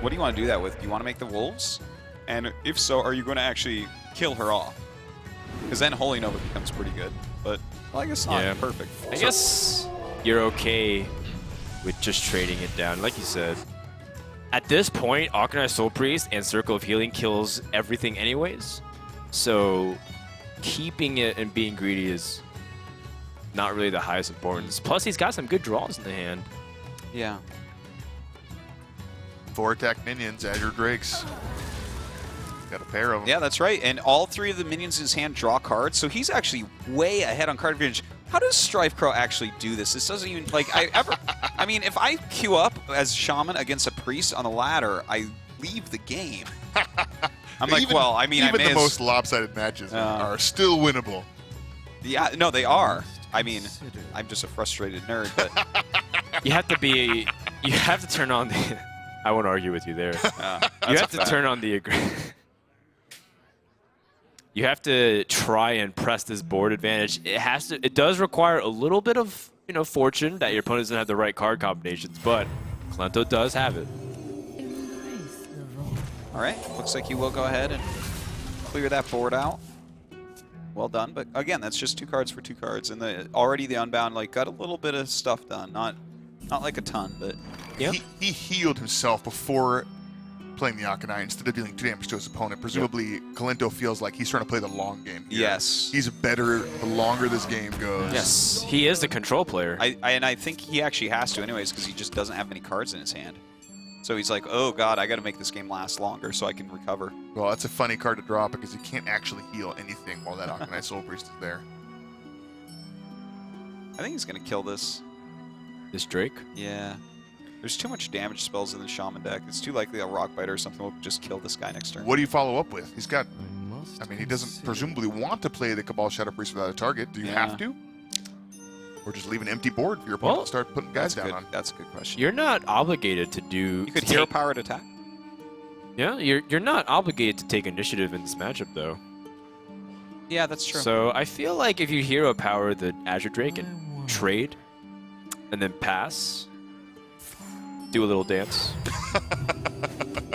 what do you want to do that with? Do you want to make the Wolves? And if so, are you going to actually kill her off? Because then Holy Nova becomes pretty good, but well, I guess not perfect. I guess you're okay with just trading it down, like you said. At this point, Akanai Soul Priest and Circle of Healing kills everything anyways, so keeping it and being greedy is not really the highest importance. Plus, he's got some good draws in the hand. Yeah. 4-attack minions, Azure Drakes. Got a pair of them. Yeah, that's right. And all 3 of the minions in his hand draw cards, so he's actually way ahead on card advantage. How does StrifeCro actually do this? This doesn't even, like, I mean, if I queue up as Shaman against a Priest on the ladder, I leave the game. I'm like, well, I mean, even the most lopsided matches are still winnable. Yeah, no, they are. I mean, I'm just a frustrated nerd, but You have to turn on the... I won't argue with you there. You have to turn on the... You have to try and press this board advantage. It does require a little bit of, fortune that your opponent doesn't have the right card combinations, but Kolento does have it. embrace the vault. all right. Looks like you will go ahead and clear that board out. Well done, but again, that's just 2 cards for 2 cards, and already the Unbound like got a little bit of stuff done, not like a ton, but Yep. He healed himself before playing the Akanai instead of dealing 2 damage to his opponent. Presumably, Kolento feels like he's trying to play the long game here. yes, He's better the longer this game goes. Yes, he is the control player. I think he actually has to anyways because he just doesn't have many cards in his hand. So he's like, oh god, I got to make this game last longer so I can recover. Well, that's a funny card to draw because you can't actually heal anything while that Akanai Soul Priest is there. I think he's gonna kill this. This Drake. Yeah. There's too much damage spells in the Shaman deck. It's too likely a Rock Biter or something will just kill this guy next turn. What do you follow up with? He's got... I must I mean, he doesn't concede. presumably want to play the Cabal Shadow Priest without a target. Do you Yeah. have to? Or just leave an empty board for your opponent Well, to start putting guys down Good. on? That's a good question. You're not obligated to do. You could hero powered attack. Yeah, you're not obligated to take initiative in this matchup though. Yeah, that's true. So I feel like if you hero power the Azure Drake and trade, and then pass, do a little dance,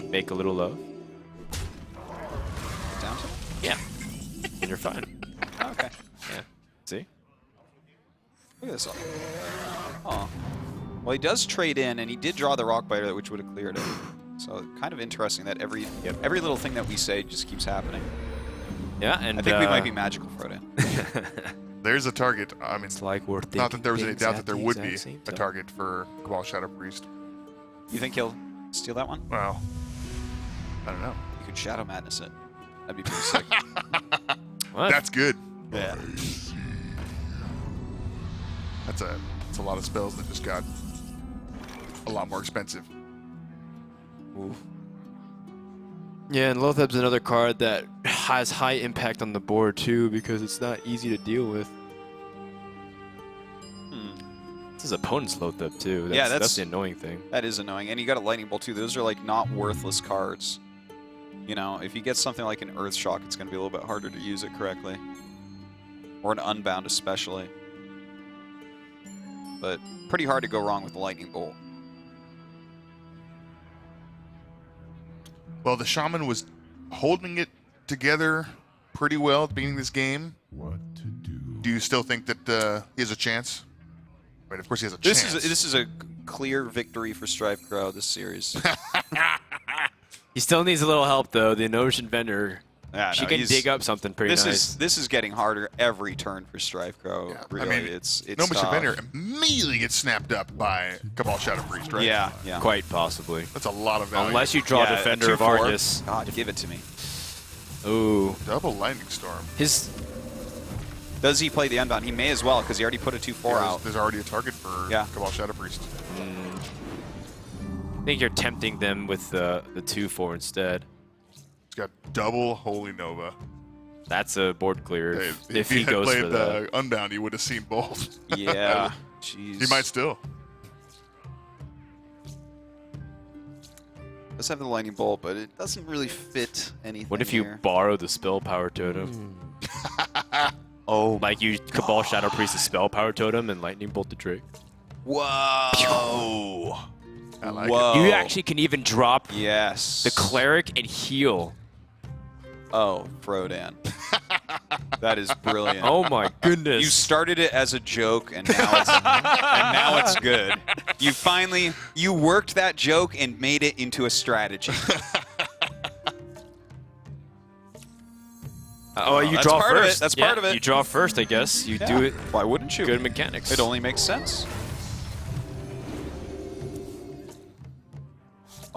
make a little love, Down to yeah, and you're fine. oh, okay. Yeah. See? Look at this. Oh. Well, he does trade in, and he did draw the Rock Biter, which would have cleared it. So kind of interesting that every little thing that we say just keeps happening. Yeah, and I think we might be magical Frodo. There's a target. I mean, It's like we're not that there was any things doubt at that there the would be exact same a time. target for Cabal Shadow Priest. You think he'll steal that one? Well, I don't know. You could Shadow Madness it. That'd be pretty sick. What? That's good. Yeah. That's a lot of spells that just got a lot more expensive. Yeah, and Lotheb's another card that has high impact on the board too because it's not easy to deal with. This is opponent's Lotheb too. Yeah, That's that's- the annoying thing. That is annoying. And you got a Lightning Bolt too. Those are like not worthless cards. You know, if you get something like an Earth Shock, it's going to be a little bit harder to use it correctly. Or an Unbound especially. But pretty hard to go wrong with the Lightning Bolt. Well, the Shaman was holding it together pretty well at the beginning of this game. What to do? Do you still think that he has a chance? Right, of course he has a This chance. is a clear victory for StrifeCro this series. He still needs a little help though. The Notion Vendor, Yeah, she no, can he's- dig up something pretty nice. This is getting harder every turn for StrifeCro. Yeah, Really, I mean, it's No Mission tough. Vendor immediately gets snapped up by Cabal Shadow Priest, right? Yeah, yeah. Quite possibly. That's a lot of value. Unless you draw Yeah, Defender of 2/4. Argus. God, give it to me. Ooh. Double Lightning Storm. His Does he play the Unbound? He may as well because he already put a 2/4 out. There's already a target for Yeah. Cabal Shadow Priest. I think you're tempting them with the 2/4 instead. He's got double Holy Nova. That's a board clear Hey, if he he had goes played for that. the Unbound, he would have seen both. Yeah. Jeez. He might still. Does have the Lightning Bolt, but it doesn't really fit anything. What if you here. borrow the Spell Power Totem? Oh, like you Cabal Shadow Priest the Spell Power Totem and Lightning Bolt the Drake? Whoa! I like Whoa! You actually can even drop Yes. the Cleric and heal. Oh, Frodan. That is brilliant. Oh my goodness. You started it as a joke, and now it's good. You worked that joke and made it into a strategy. Oh, you That's draw part of it. first. That's Yeah, part of it. You draw first, I guess. You Yeah. do it. Why wouldn't you? Good mechanics. It only makes sense.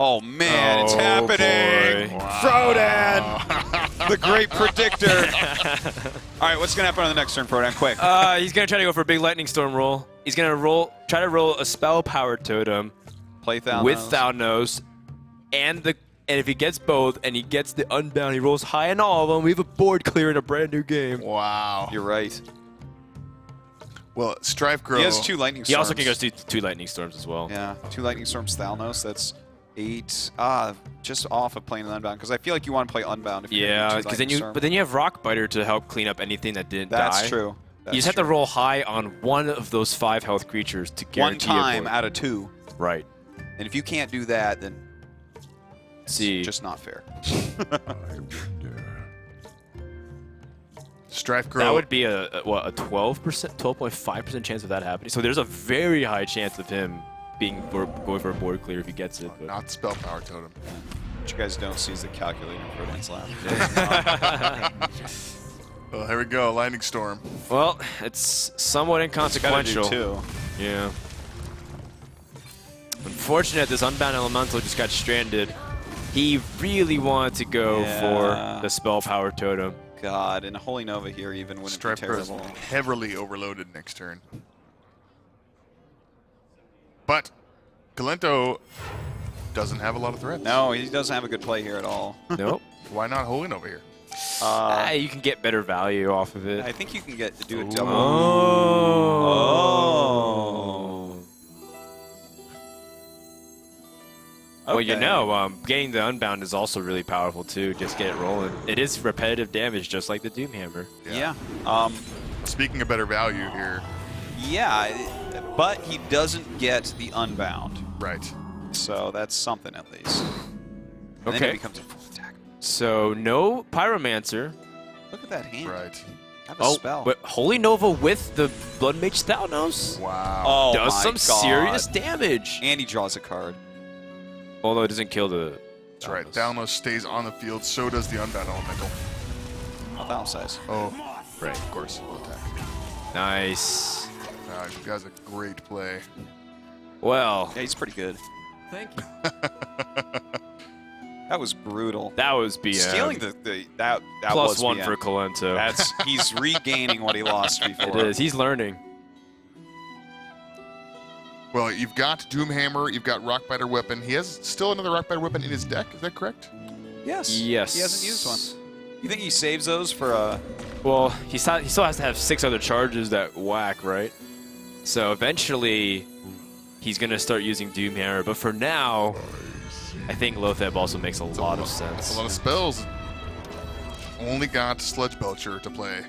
Oh man, it's Oh, happening! boy. Frodan, the great predictor. All right, what's gonna happen on the next turn, Frodan? Quick. He's gonna try to go for a big Lightning Storm roll. He's gonna try to roll a Spell Power Totem Play Thalnos. with Thalnos, and if he gets both and he gets the Unbound, he rolls high on all of them. We have a board clear in a brand new game. Wow. You're right. Well, StrifeCro. He has 2 Lightning Storms. He also can go do 2 Lightning Storms as well. Yeah, 2 Lightning Storms Thalnos. That's 8. Just off of playing Unbound because I feel like you want to play Unbound if you're Yeah, gonna do because then Lightning but then you have Rock Biter to help clean up anything that didn't die. That's true. You just have to roll high on one of those 5 health creatures to guarantee one time a board. out of 2. Right. And if you can't do that, then See. it's just not fair. I wonder. StrifeCro. That would be a 12%, 12.5% chance of that happening. So there's a very high chance of him going for a board clear if he gets it. But. Not spell power totem. What you guys don't see is the calculator for Link's lap. Well, here we go. Lightning Storm. Well, it's somewhat inconsequential. Too. Yeah. Unfortunate, this Unbound Elemental just got stranded. He really wanted to go for the spell power totem. God, and a Holy Nova here even wouldn't be StrifeCro is terrible. heavily overloaded next turn. But Kolento doesn't have a lot of threats. No, he doesn't have a good play here at all. Nope. Why not Holy Nova here? You can get better value off of it. I think you can do a double. Oh. Well, you Okay. know, getting the Unbound is also really powerful too. Just get it rolling. It is repetitive damage, just like the Doom Hammer. Yeah. Speaking of better value here. Yeah, but he doesn't get the Unbound. Right. So that's something at least. And Okay. then it becomes a full attack. So no Pyromancer. Look at that hand. Right. Have a spell. But Holy Nova with the Blood Mage Thalnos Wow. Oh does my some God. serious damage. And he draws a card. Although it doesn't kill the. That's right. Thalnos stays on the field. So does the Unbound Elemental. How size? Oh, right. Of course. Full attack. Nice. You guys a great play. Well, Yeah, he's pretty good. Thank you. That was brutal. that was BM. Stealing that Plus was one BM. for Kolento. He's regaining what he lost before. It is. He's learning. Well, you've got Doomhammer, you've got Rockbiter Weapon. He has still another Rockbiter Weapon in his deck, is that correct? Yes. Yes. He hasn't used one. You think he saves those for a? Well, he still has to have 6 other charges that whack, right? So eventually, he's going to start using Doomhammer. But for now, I think Lotheb also makes a lot of sense. That's a lot of spells. Only got Sludge Belcher to play.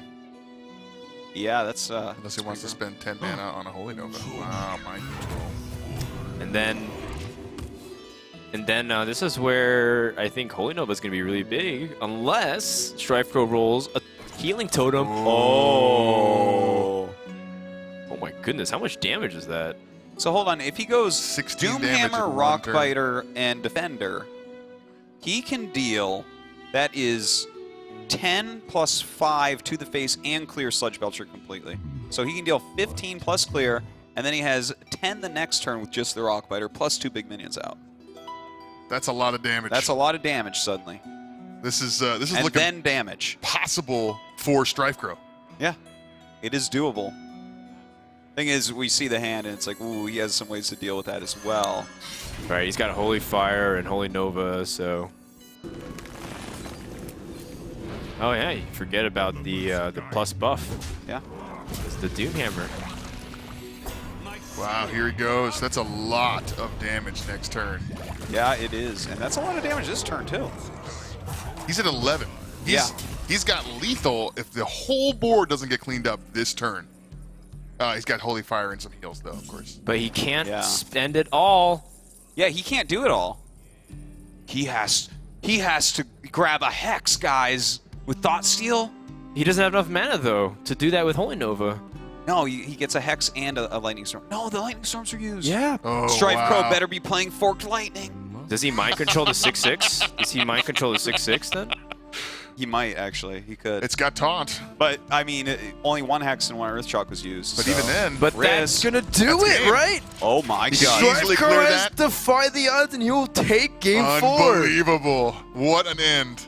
Yeah, that's. Unless he wants to spend 10 mana on a Holy Nova. Wow, mind control. And then this is where I think Holy Nova is going to be really big, unless StrifeCro rolls a Healing Totem. Oh my goodness, how much damage is that? So hold on. If he goes 16 damage Doomhammer, in one turn. Rockbiter, and Defender, he can deal. That is 10 plus 5 to the face and clear Sludge Belcher completely. So he can deal 15 plus clear, and then he has 10 the next turn with just the Rockbiter plus 2 big minions out. That's a lot of damage. That's a lot of damage suddenly. This is And looking then damage. possible for StrifeCro. Yeah, it is doable. Thing is, we see the hand, and it's like, ooh, he has some ways to deal with that as well. All right, he's got Holy Fire and Holy Nova, so. Oh yeah, you forget about the plus buff. Yeah. It's the Doomhammer. Wow, here he goes. That's a lot of damage next turn. Yeah, it is. And that's a lot of damage this turn, too. He's at 11. He's got lethal if the whole board doesn't get cleaned up this turn. He's got Holy Fire and some heals, though, of course. But he can't Yeah. spend it all. Yeah, he can't do it all. He has to grab a Hex, guys, with Thought Steal. He doesn't have enough mana, though, to do that with Holy Nova. No, he gets a Hex and a Lightning Storm. No, the Lightning Storms are used. Yeah. Oh, StrifeCro wow. better be playing Forked Lightning. Does he mind control the 6/6? Does he mind control the 6/6 then? He might, actually. He could. It's got Taunt. But, I mean, only one Hex and one Earthshock was used. But so- even then, But that's Risk. gonna do That's it, game. right? Oh, my can God. easily clear StrifeCro has that. defied the odds, and he will take game 4. unbelievable. What an end.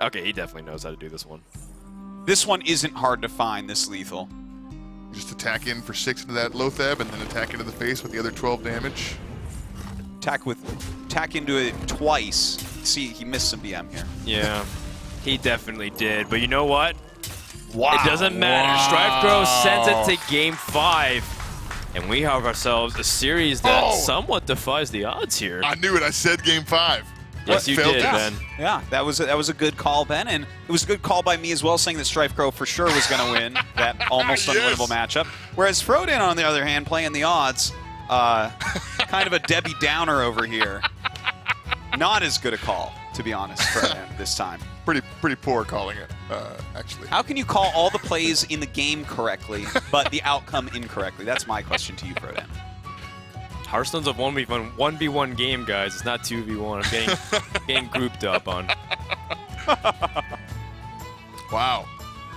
Okay, he definitely knows how to do this one. This one isn't hard to find, this lethal. Just attack in for 6 into that Lotheb and then attack into the face with the other 12 damage. Tack into it twice. See, he missed some BM here. Yeah, he definitely did. But you know what? Wow. It doesn't matter. StrifeCro sends it to game 5. And we have ourselves a series that Oh! somewhat defies the odds here. I knew it. I said game 5. Yes, you Felt did, it. Ben. Yeah, that was a good call, Ben, and it was a good call by me as well, saying that StrifeCro for sure was going to win that almost Yes. unwinnable matchup. Whereas Frodin, on the other hand, playing the odds, kind of a Debbie Downer over here. Not as good a call. to be honest, for him this time. Pretty poor calling it, actually. How can you call all the plays in the game correctly, but the outcome incorrectly? That's my question to you, Frodan. Hearthstone's a 1v1 game, guys. It's not 2v1. I'm getting grouped up on. Wow.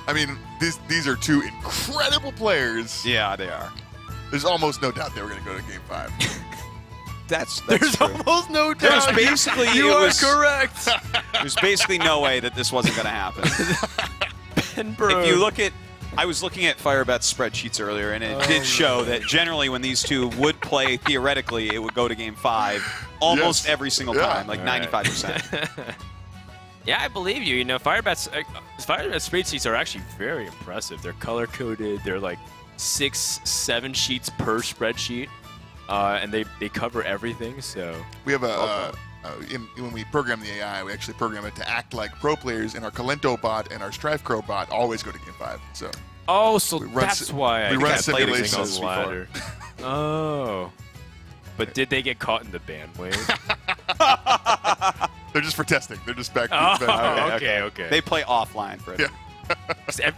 I mean, these are two incredible players. Yeah, they are. There's almost no doubt they were going to go to Game 5. That's There's true. almost no There's doubt. basically You it are was, correct. There's basically no way that this wasn't going to happen. If you look at, I was looking at Firebet's spreadsheets earlier, and it did show that generally when these two would play, theoretically, it would go to Game 5 almost Yes. every single Yeah. time, like 95%. Yeah, I believe you. You know, Firebet's spreadsheets are actually very impressive. They're color coded. They're like 6-7 sheets per spreadsheet, and they cover everything. So We have when we program the AI, we actually program it to act like pro players, and our Kolento bot and our StrifeCro bot always go to Game 5. So so run that's why we I run got played everything on simulations the ladder. Oh, but did they get caught in the ban wave? they're just for testing. They're just back. Oh, okay. They play offline for it. Yeah.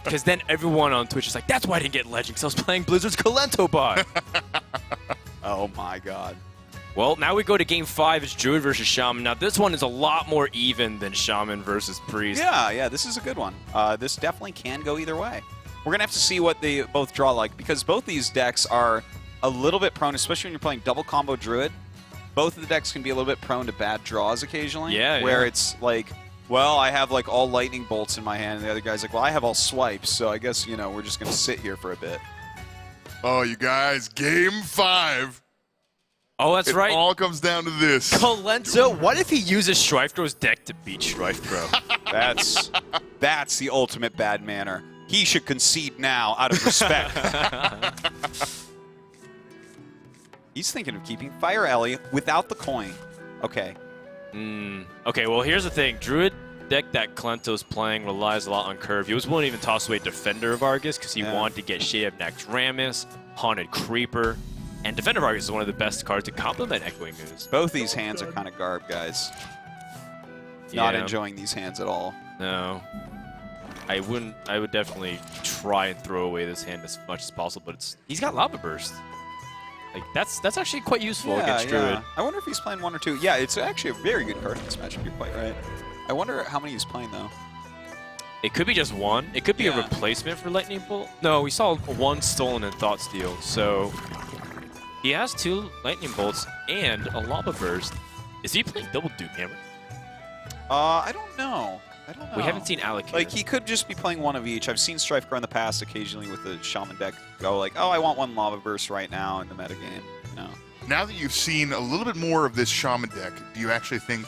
Because then everyone on Twitch is like, that's why I didn't get Legend, because I was playing Blizzard's Kolento bot. Oh my god. Well, now we go to Game 5. It's Druid versus Shaman. Now, this one is a lot more even than Shaman versus Priest. Yeah, this is a good one. This definitely can go either way. We're going to have to see what they both draw like, because both these decks are a little bit prone, especially when you're playing double combo Druid. Both of the decks can be a little bit prone to bad draws occasionally. Yeah, where yeah. it's like, well, I have like all lightning bolts in my hand, and the other guy's like, well, I have all swipes, so I guess, we're just going to sit here for a bit. Oh, you guys, Game 5. Oh, that's right. It all comes down to this. Kolento, what if he uses StrifeCro's deck to beat StrifeCro? That's the ultimate bad manner. He should concede now out of respect. He's thinking of keeping Fire Alley without the coin. Okay. Okay, well, here's the thing. Druid deck that Kolento's playing relies a lot on curve. He was willing to even toss away Defender of Argus because he wanted to get Shade of Naxxramas, Haunted Creeper, and Defender of Argus is one of the best cards to complement Echoing Ooze. Both these hands are kind of garb, guys. Not enjoying these hands at all. No. I would definitely try and throw away this hand as much as possible, but he's got Lava Burst. Like that's actually quite useful against Druid. I wonder if he's playing one or two. Yeah, it's actually a very good card in this matchup. You're quite right. I wonder how many he's playing, though. It could be just one. It could be a replacement for Lightning Bolt. No, we saw one stolen in Thought Steal, so he has 2 Lightning Bolts and a Lava Burst. Is he playing double Doom Hammer? I don't know. We haven't seen allocated. Like, he could just be playing one of each. I've seen StrifeCro in the past occasionally with the Shaman deck go like, oh, I want one Lava Burst right now in the metagame. Now that you've seen a little bit more of this Shaman deck, do you actually think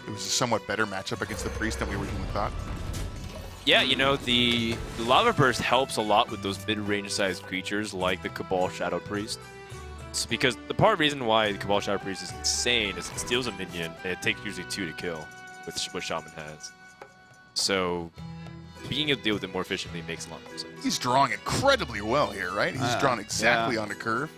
it was a somewhat better matchup against the Priest than we originally thought? Yeah, the Lava Burst helps a lot with those mid-range sized creatures like the Cabal Shadow Priest. It's because the part of the reason why the Cabal Shadow Priest is insane is it steals a minion and it takes usually 2 to kill with what Shaman has. So being able to deal with it more efficiently makes a lot more sense. He's drawing incredibly well here, right? He's drawn exactly on the curve.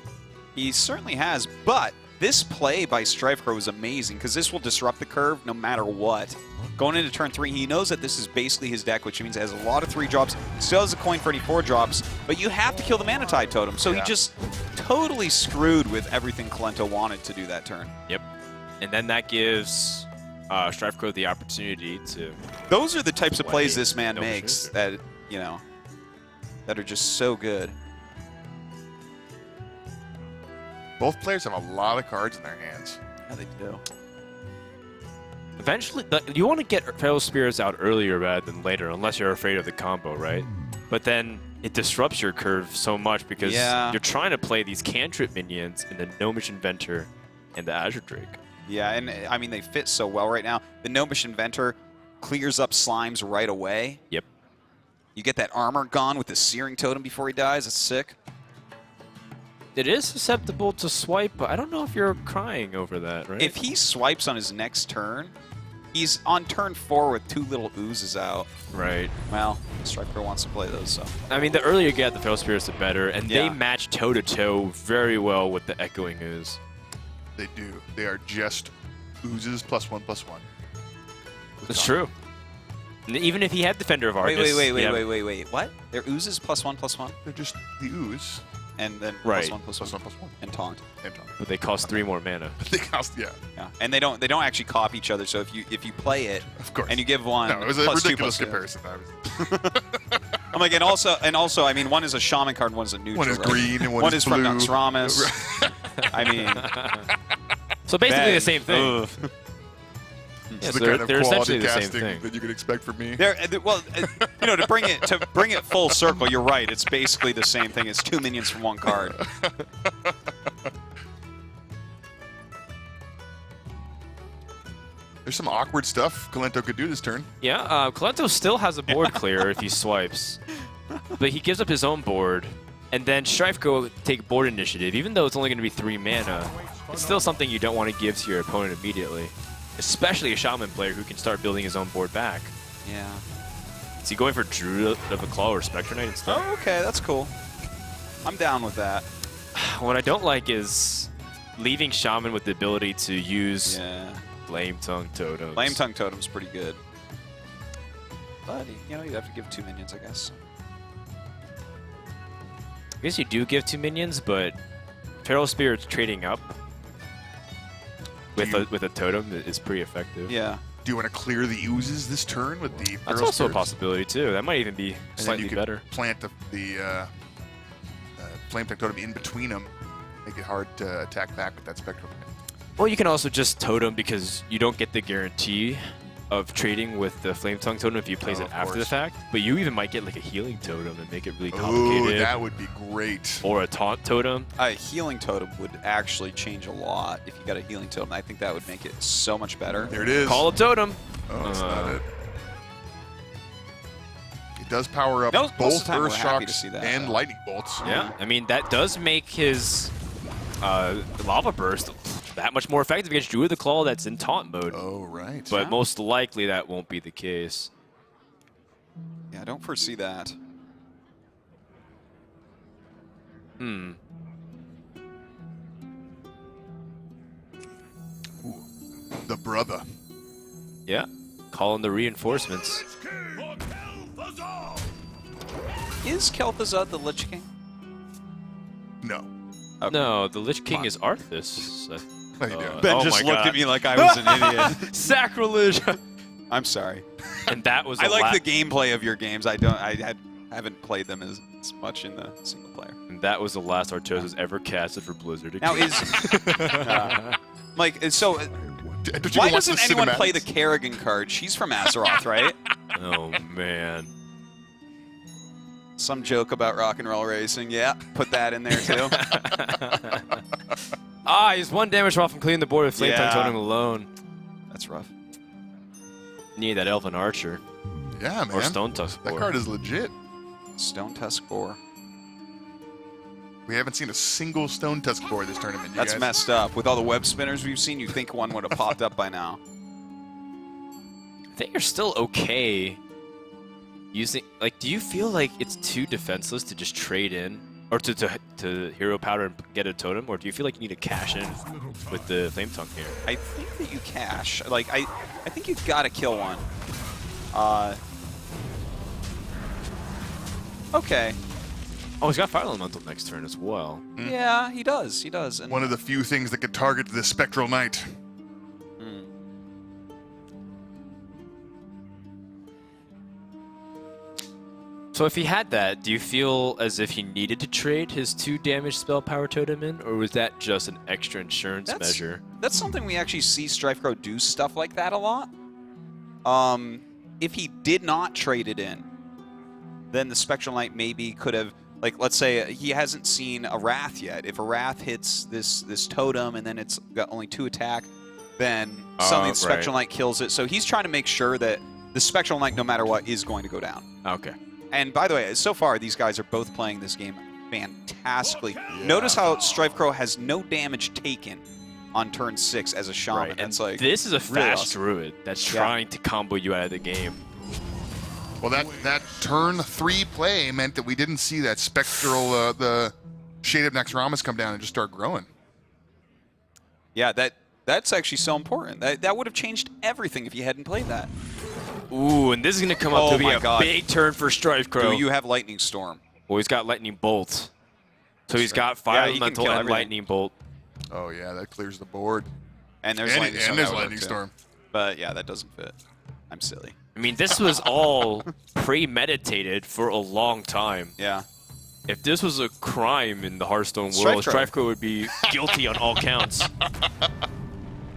He certainly has, but this play by StrifeCro was amazing because this will disrupt the curve no matter what. Going into turn 3, he knows that this is basically his deck, which means it has a lot of 3 drops, still has a coin for any 4 drops, but you have to kill the Mana Tide Totem. So he just totally screwed with everything Kolento wanted to do that turn. Yep. And then that gives StrifeCro the opportunity to... Those are the types of plays this man No makes shit. that, that are just so good. Both players have a lot of cards in their hands. Yeah, they do. Eventually, you want to get Feral Spirits out earlier rather than later, unless you're afraid of the combo, right? But then it disrupts your curve so much because you're trying to play these cantrip minions in the Gnomish Inventor and the Azure Drake. Yeah, and I mean, they fit so well right now. The Gnomish Inventor clears up slimes right away. Yep. You get that armor gone with the Searing Totem before he dies. That's sick. It is susceptible to swipe, but I don't know if you're crying over that, right? If he swipes on his next turn, he's on turn 4 with 2 little oozes out. Right. Well, StrifeCro wants to play those, so. I mean, the earlier you get the Feral Spirits, the better, and they Yeah. match toe-to-toe very well with the Echoing Ooze. They do. They are just oozes +1/+1. That's true. And even if he had Defender of Argus... Wait. What? They're oozes +1/+1? They're just the ooze. And then Right. +1/+1. And taunt. But they cost 3 more mana. They cost, yeah. Yeah. And they don't actually copy each other, so if you play it Of course. and you give one No, it was a +2/+2. ridiculous comparison. I'm like, and also, I mean, one is a Shaman card, and one is a neutral. One is right? green and one is from blue. Naxxramas. I mean, So basically bang. the same thing. Ugh. Yeah, the so kind of they're essentially quality the same casting thing. that you could expect from me. Well, to bring it full circle, you're right. It's basically the same thing. It's 2 minions from one card. There's some awkward stuff Kolento could do this turn. Yeah, Kolento still has a board clear if he swipes. But he gives up his own board, and then StrifeCro take board initiative. Even though it's only going to be 3 mana, it's still something you don't want to give to your opponent immediately. Especially a Shaman player who can start building his own board back. Yeah. Is he going for Druid of the Claw or Spectre Knight instead? Oh, okay, that's cool. I'm down with that. What I don't like is leaving Shaman with the ability to use Yeah. Flame Tongue Totems. Flame Tongue Totem's pretty good. But, you have to give 2 minions, I guess. I guess you do give 2 minions, but Feral Spirit's trading up with a totem is pretty effective. Yeah. Do you want to clear the oozes this turn with the That's Feral also a Spirits? possibility too. That might even be And then slightly you could better. plant the Flame Tech Totem in between them. Make it hard to attack back with that Spectral. Well, you can also just totem because you don't get the guarantee of trading with the Flame Tongue Totem if you place it of after the course. fact. But you even might get like a Healing Totem and make it really Ooh, complicated. that would be great. Or a Taunt Totem. A healing totem would actually change a lot if you got a healing totem. I think that would make it so much better. There it is. Call a Totem. Oh, that's not it. It does power up Most of the both time we're Earth happy to Shocks see that, and though. Lightning Bolts. Yeah, I mean, that does make his Lava Burst that much more effective against Druid of the Claw that's in Taunt mode. Oh, right. But most likely that won't be the case. Yeah, I don't foresee that. Hmm. Ooh, the brother. Yeah. Calling the reinforcements. Is Kel'Thuzad the Lich King? No. Okay. No, the Lich King is Arthas. How you doing? Ben Oh just my looked God. at me like I was an idiot. Sacrilege! I'm sorry. And that was I like the gameplay of your games. I haven't played them as much in the single player. And that was the last Arthas ever casted for Blizzard. Now is like so. Don't you Why watch the doesn't anyone play the cinematics? Kerrigan card? She's from Azeroth, right? Oh man. Some joke about rock and roll racing. Yeah, put that in there too. He's 1 damage off from clearing the board with Flame Tongue Yeah. Totem alone. That's rough. Need that Elven Archer. Yeah, man. Or Stone Tusk That Boar. card is legit. Stone Tusk Boar. We haven't seen a single Stone Tusk Boar this tournament. You That's guys. messed up. With all the web spinners we've seen, you'd think one would have popped up by now. I think you're still okay using. Like, do you feel like it's too defenseless to just trade in, or to hero powder and get a totem, or do you feel like you need to cash in with the Flame Tongue here? I think that you cash. Like I think you've got to kill one. Okay. Oh, he's got Fire Elemental next turn as well. Yeah, he does. He does. And One of the few things that could target the Spectral Knight. So if he had that, do you feel as if he needed to trade his 2 damage spell power totem in, or was that just an extra insurance measure? That's something we actually see StrifeCro do stuff like that a lot. If he did not trade it in, then the Spectral Knight maybe could have, like, let's say he hasn't seen a Wrath yet. If a Wrath hits this totem and then it's got only 2 attack, then suddenly the Spectral Knight kills it. So he's trying to make sure that the Spectral Knight, no matter what, is going to go down. Okay. And by the way, so far, these guys are both playing this game fantastically. Notice how StrifeCro has no damage taken on turn 6 as a Shaman. Right. And That's like this is a really fast awesome. Druid that's trying to combo you out of the game. Well, that turn 3 play meant that we didn't see that Spectral, the Shade of Naxxramas come down and just start growing. Yeah, That's actually so important. That would have changed everything if you hadn't played that. Ooh, and this is going to come up to be my a God. big turn for StrifeCro. Do you have Lightning Storm? Well, he's got Lightning Bolt. So he's got Fire Yeah, he can Elemental kill and everything. Lightning Bolt. Oh, yeah, that clears the board. And there's And Lightning Storm. there's that would Lightning work, too. Storm. But yeah, that doesn't fit. I'm silly. I mean, this was all premeditated for a long time. Yeah. If this was a crime in the Hearthstone world, StrifeCro. StrifeCro would be guilty on all counts.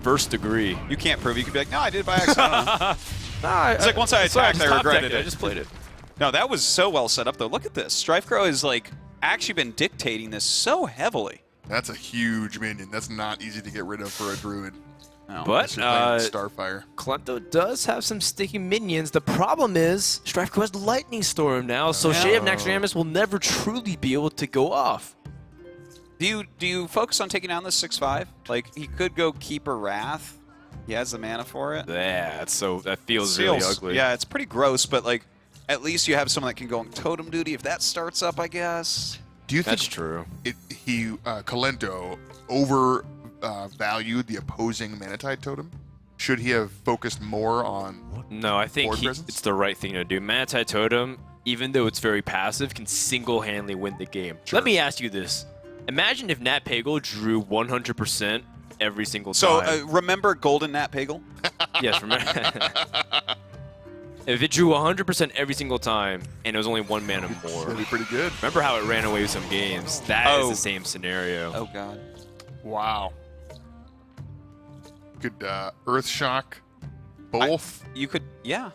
First degree. You can't prove. You could be like, no, I did it by accident. It's like once I Sorry, attacked, just I regretted top-decked it. I just played it. No, that was so well set up, though. Look at this. StrifeCro has like actually been dictating this so heavily. That's a huge minion. That's not easy to get rid of for a Druid. No. But Unless you're playing Starfire. Kolento does have some sticky minions. The problem is StrifeCro has Lightning Storm now, so Shade of Naxxramas will never truly be able to go off. Do you focus on taking down this 6/5? Like he could go Keeper Wrath. He has the mana for it. Yeah, that feels really ugly. Yeah, it's pretty gross, but like at least you have someone that can go on totem duty if that starts up, I guess. Do you That's think true. Kolento over valued the opposing Manatide totem? Should he have focused more on? No, I think Board presence? it's the right thing to do. Manatide Totem, even though it's very passive, can single-handedly win the game. Sure. Let me ask you this. Imagine if Nat Pagel drew 100% every single So time. remember Golden Nat Pagel? Yes, remember. If it drew 100% every single time, and it was only one mana more. That'd be pretty good. Remember how it ran away with some games? That is the same scenario. Oh God. Wow. Could Earth Shock both You could, yeah.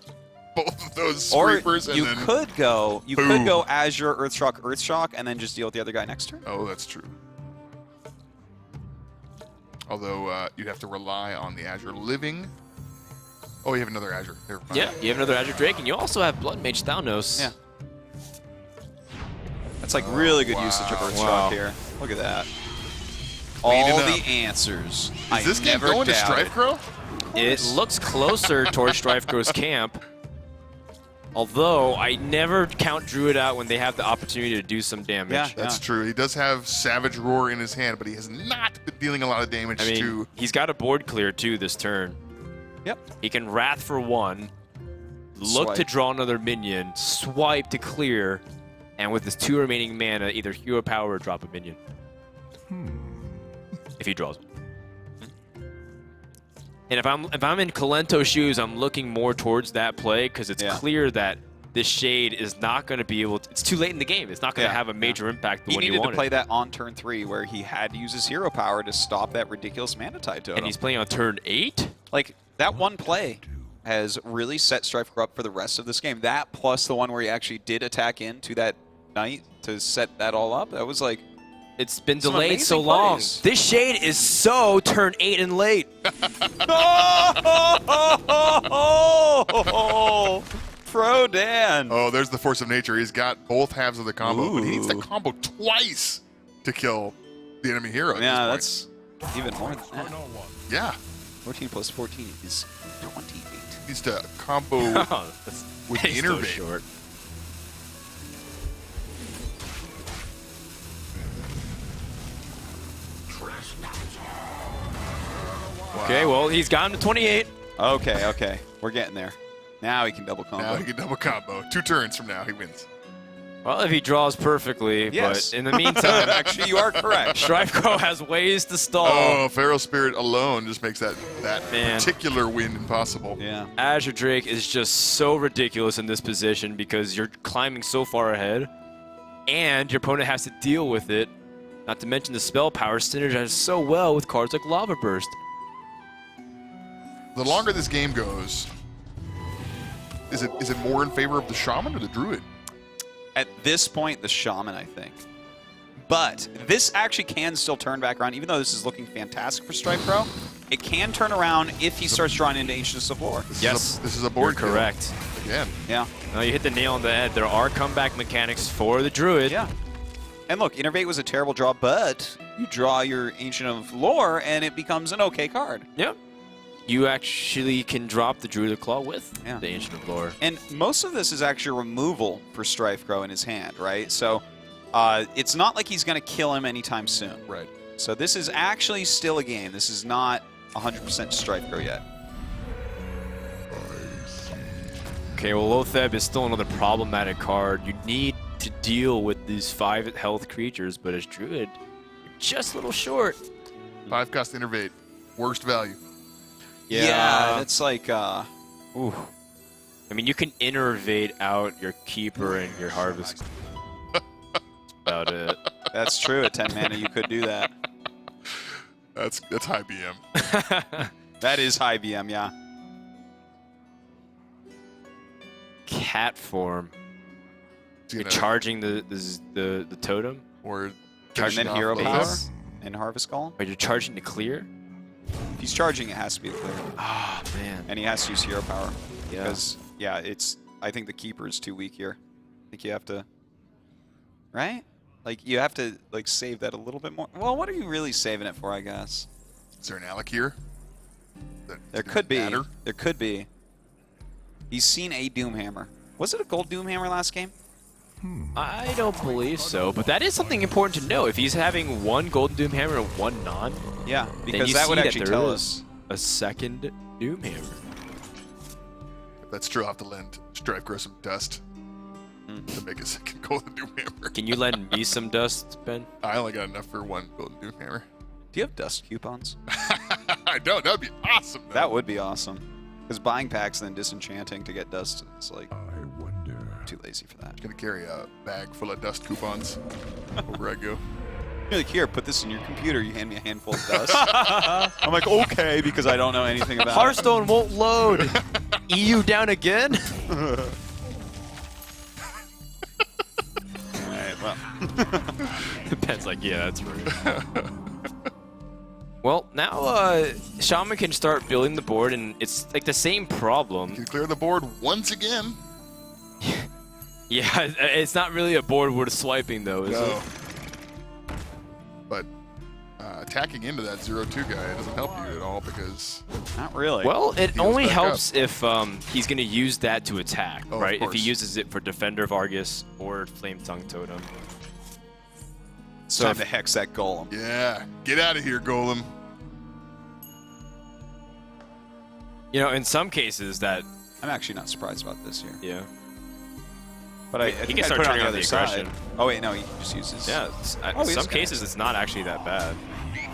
both of those Or sweepers and you then could go boom. Azure Earthshock, and then just deal with the other guy next turn. Oh, that's true. Although you'd have to rely on the Azure Living. Oh, you have another Azure. Never mind. Yeah, you have another Azure Drake, and you also have Blood Mage Thanos. Yeah. That's like really good usage of wow. Earthshock Wow. here. Look at that. Clean it All up. the answers. Is this game going to StrifeCro? It looks closer towards StrifeCro's camp. Although, I never count Druid out when they have the opportunity to do some damage. Yeah. That's true. He does have Savage Roar in his hand, but he has not been dealing a lot of damage I mean, to. he's got a board clear too this turn. Yep. He can Wrath for one, look to Swipe. draw another minion, swipe to clear, and with his 2 remaining mana, either Hero Power or drop a minion. If he draws one. And if I'm in Kolento's shoes, I'm looking more towards that play because it's clear that this Shade is not going to be able to, it's too late in the game. It's not going to have a major impact the He one you needed to wanted. play that on turn 3 where he had to use his hero power to stop that ridiculous Manatide totem. And he's playing on turn 8? Like, that one play has really set StrifeCro up for the rest of this game. That plus the one where he actually did attack into that knight to set that all up. That was like... It's been Some delayed so amazing long. plays. This Shade is so turn 8 and late. Pro Dan. Oh, there's the Force of Nature. He's got both halves of the combo, but he needs to combo twice to kill the enemy hero. at Yeah, this that's even more than that. point. Yeah. 14 plus 14 is 28. He needs to combo with the He's so Innervate. short. Okay, well, he's gotten to 28. Okay. We're getting there. Now he can double combo. Now he can double combo. 2 turns from now, he wins. Well, if he draws perfectly, Yes. but in the meantime, Actually, you are correct. StrifeCro has ways to stall. Oh, Pharaoh Spirit alone just makes that Man. particular win impossible. Yeah. Azure Drake is just so ridiculous in this position because you're climbing so far ahead, and your opponent has to deal with it. Not to mention the spell power synergizes so well with cards like Lava Burst. The longer this game goes, is it more in favor of the Shaman or the Druid? At this point, the Shaman, I think. But this actually can still turn back around, even though this is looking fantastic for StrifeCro. It can turn around if he starts drawing into Ancients of Lore. This is a board You're kill. correct. Again. Yeah. No, you hit the nail on the head. There are comeback mechanics for the Druid. Yeah. And look, Innervate was a terrible draw, but you draw your Ancient of Lore, and it becomes an okay card. Yep. You actually can drop the Druid of Claw with Yeah. the Ancient of Lore. And most of this is actually removal for StrifeCro in his hand, right? So it's not like he's going to kill him anytime soon. Right. So this is actually still a game. This is not 100% StrifeCro yet. Okay, well, Lotheb is still another problematic card. You need to deal with these 5 health creatures, but as Druid, you're just a little short. 5 cost innervate. Worst value. Yeah, it's like, Ooh. I mean, you can innervate out your Keeper and your Harvest. That's about it. that's true. At 10 mana, you could do that. That's high BM. That is high BM, yeah. Cat form. You You're know, charging the totem, or And finishing then off hero Lotheb. power and harvest golem. but you're charging to clear. If he's charging, it has to be a clear, Ah, man. and he has to use hero power. Yeah. Because I think the keeper is too weak here. I think you have to, right? Like you have to like save that a little bit more. Well, what are you really saving it for? I guess Is there an Alec here? there could be. There could be. He's seen a Doomhammer. Was it a gold Doomhammer last game? I don't believe so, but that is something important to know. If he's having 1 Golden Doomhammer and 1 non, Yeah, then because you that would see actually there tell is us. a second Doomhammer. If that's true, I'll have to lend StrifeCro some dust to make a second Golden Doomhammer. Can you lend me some dust, Ben? I only got enough for 1 Golden Doomhammer. Do you have dust coupons? I don't. That would be awesome. Though. That would be awesome. Because buying packs and then disenchanting to get dust is like too lazy for that. Gonna carry a bag full of dust coupons wherever I go. You're like, here, put this in your computer. You hand me a handful of dust. I'm like, okay, because I don't know anything about Hearthstone won't load. EU down again? it. All right, well. Ben's like, yeah, that's right. Well, now Shaman can start building the board, and it's like the same problem. Can clear the board once again. Yeah, it's not really a board worth swiping, though, is No. it? But attacking into that 0-2 guy doesn't help you at all because Not really. Well, it Heals only back helps if he's going to use that to attack, Oh, of right? If he course. uses it for Defender of Argus or Flame Tongue Totem. it's time to hex that golem. yeah, get out of here, Golem. You know, in some cases that, I'm actually not surprised about this here. yeah. But I He think can I'd start put it on turning the on the other side. aggression. Oh, wait, no, he just uses... Yeah, Oh, in he's some gonna- cases it's not actually that bad.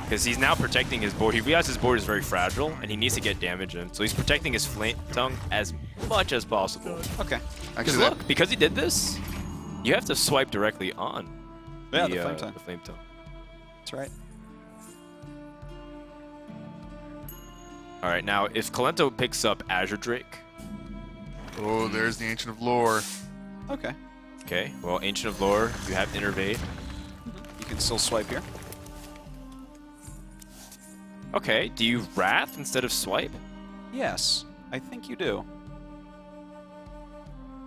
Because he's now protecting his board. He realizes his board is very fragile, and he needs to get damage in. So he's protecting his Flame Tongue as much as possible. Okay. Because Actually, that, look, because he did this, you have to swipe directly on Yeah, the Flame Tongue. the Flame Tongue. That's right. All right, now if Kolento picks up Azure Drake, oh, there's the Ancient of Lore. Okay. okay, well, Ancient of Lore, you have Innervate. You can still swipe here. Okay, do you Wrath instead of Swipe? Yes, I think you do.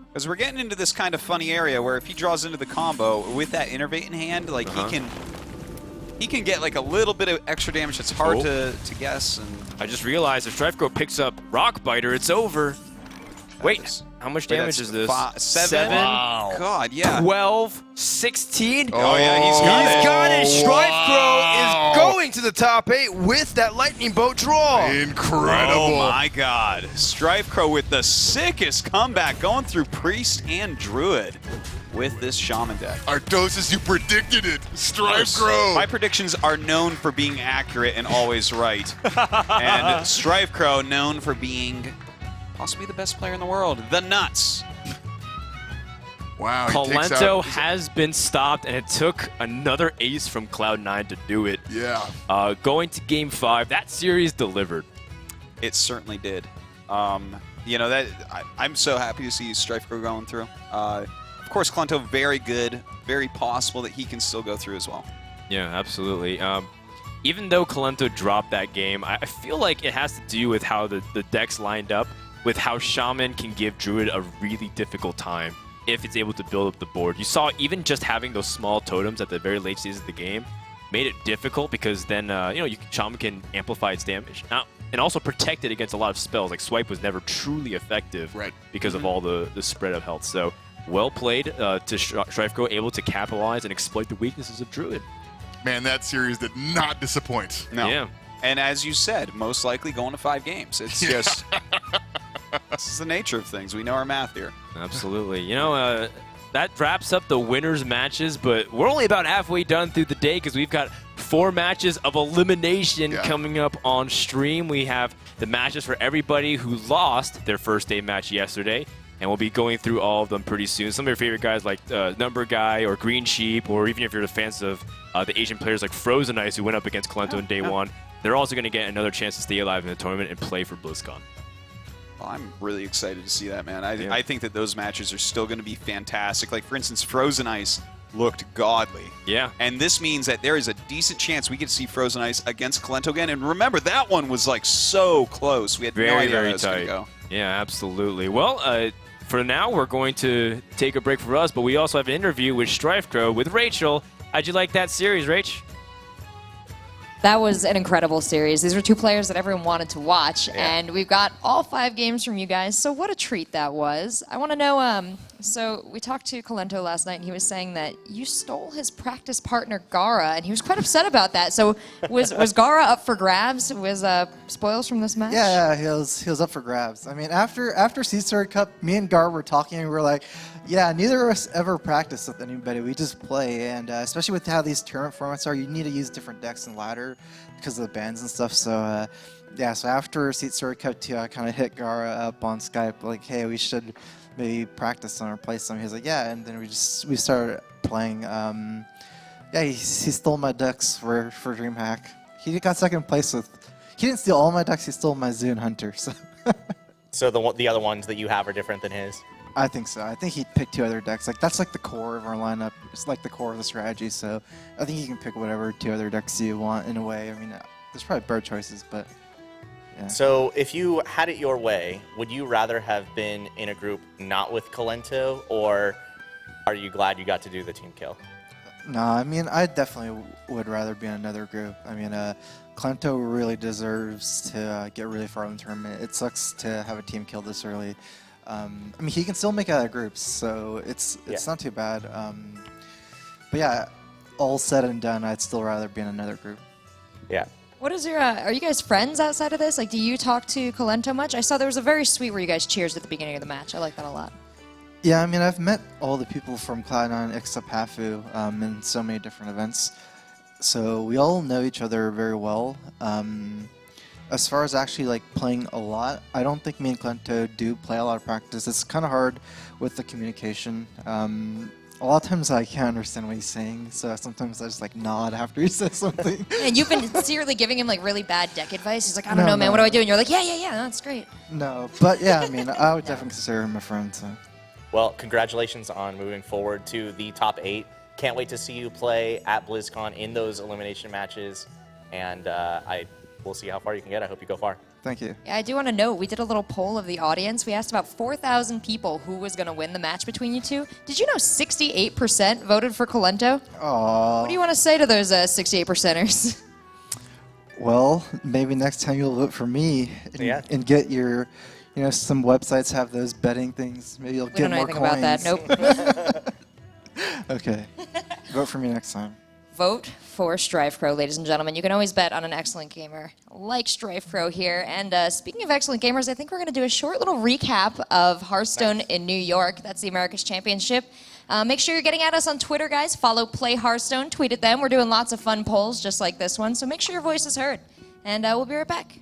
Because we're getting into this kind of funny area where if he draws into the combo with that Innervate in hand, like he can get like a little bit of extra damage that's hard to guess. And I just realized if StrifeCro picks up Rock Biter, it's over. Wait, is- how much wait, damage that's is this? 7? Wow. God, yeah. 12, 16? Oh, yeah, he's got it. He's got it. StrifeCro is going to the top 8 with that lightning bolt draw. Incredible. Oh my God. StrifeCro with the sickest comeback going through Priest and Druid with this Shaman deck. Artosis, you predicted it. StrifeCro. My predictions are known for being accurate and always right. And StrifeCro known for being possibly the best player in the world. The Nuts. Wow. He takes Kolento out, has been stopped, and it took another ace from Cloud9 to do it. yeah. Going to Game 5, that series delivered. It certainly did. You know, that I'm so happy to see StrifeCro going through. Of course, Kolento very good. Very possible that he can still go through as well. Yeah, absolutely. Even though Kolento dropped that game, I feel like it has to do with how the decks lined up, with how Shaman can give Druid a really difficult time if it's able to build up the board. You saw even just having those small totems at the very late stages of the game made it difficult because then Shaman can amplify its damage now, and also protect it against a lot of spells. Like Swipe was never truly effective because of all the spread of health. So well played to StrifeCro, able to capitalize and exploit the weaknesses of Druid. Man, that series did not disappoint. No. Yeah. And as you said, most likely going to 5 games. It's just this is the nature of things. We know our math here. Absolutely. You know, that wraps up the winners matches, but we're only about halfway done through the day because we've got 4 matches of elimination coming up on stream. We have the matches for everybody who lost their first day match yesterday, and we'll be going through all of them pretty soon. Some of your favorite guys like Number Guy or Green Sheep, or even if you're fans of the Asian players like Frozen Ice who went up against Kolento in day 1, they're also going to get another chance to stay alive in the tournament and play for BlizzCon. Well, I'm really excited to see that, man. I think that those matches are still going to be fantastic. Like, for instance, Frozen Ice looked godly. Yeah. And this means that there is a decent chance we get to see Frozen Ice against Kolento again. And remember, that one was, like, so close. We had no idea how it was going to go. Yeah, absolutely. Well, for now, we're going to take a break for us, but we also have an interview with StrifeCro with Rachel. How'd you like that series, Rach? That was an incredible series. These were 2 players that everyone wanted to watch, and we've got all 5 games from you guys, so what a treat that was. I want to know, so we talked to Kolento last night, and he was saying that you stole his practice partner, Gara, and he was quite upset about that. So was Gara up for grabs? Was spoils from this match? Yeah, he was up for grabs. I mean, after Seasword Cup, me and Gar were talking, and we were like, yeah, neither of us ever practice with anybody. We just play, and especially with how these tournament formats are, you need to use different decks and ladder because of the bans and stuff. So, yeah, so after Seasword Cup 2, I kind of hit Gara up on Skype, like, hey, we should maybe practice some or play some. He was like, yeah, and then we started playing. Yeah, he stole my decks for DreamHack. He got second place with. He didn't steal all my decks. He stole my Zoo and Hunter. So. So the other ones that you have are different than his? I think so. I think he picked 2 other decks. Like, that's like the core of our lineup. It's like the core of the strategy. So I think you can pick whatever 2 other decks you want in a way. I mean, there's probably better choices, but yeah. So if you had it your way, would you rather have been in a group not with Kolento, or are you glad you got to do the team kill? No, I mean, I definitely would rather be in another group. I mean, Kolento really deserves to get really far in the tournament. It sucks to have a team kill this early. I mean, he can still make it out of groups, so it's not too bad. But yeah, all said and done, I'd still rather be in another group. Yeah. What is your, are you guys friends outside of this? Like, do you talk to Kolento much? I saw there was a very sweet where you guys cheers at the beginning of the match. I like that a lot. Yeah, I mean, I've met all the people from Cloud9 except Hafu in so many different events. So we all know each other very well. As far as actually like playing a lot, I don't think me and Kolento do play a lot of practice. It's kind of hard with the communication. A lot of times I can't understand what he's saying, so sometimes I just like nod after he says something. And you've been seriously giving him like really bad deck advice. He's like, I don't know, man, what do I do? And you're like, yeah, that's great. No, but yeah, I mean, I would definitely consider him a friend. So. Well, congratulations on moving forward to the top 8. Can't wait to see you play at BlizzCon in those elimination matches, and we'll see how far you can get. I hope you go far. Thank you. Yeah, I do want to note, we did a little poll of the audience. We asked about 4,000 people who was going to win the match between you 2. Did you know 68% voted for Kolento? Aww. What do you want to say to those 68%ers? Well, maybe next time you'll vote for me and get your, some websites have those betting things. Maybe you'll get more coins. We don't know anything about that. Nope. Okay. Vote for me next time. Vote for StrifeCro, ladies and gentlemen. You can always bet on an excellent gamer like StrifeCro here. And speaking of excellent gamers, I think we're going to do a short little recap of Hearthstone in New York. That's the America's Championship. Make sure you're getting at us on Twitter, guys. Follow Play Hearthstone. Tweet at them. We're doing lots of fun polls just like this one. So make sure your voice is heard. And we'll be right back.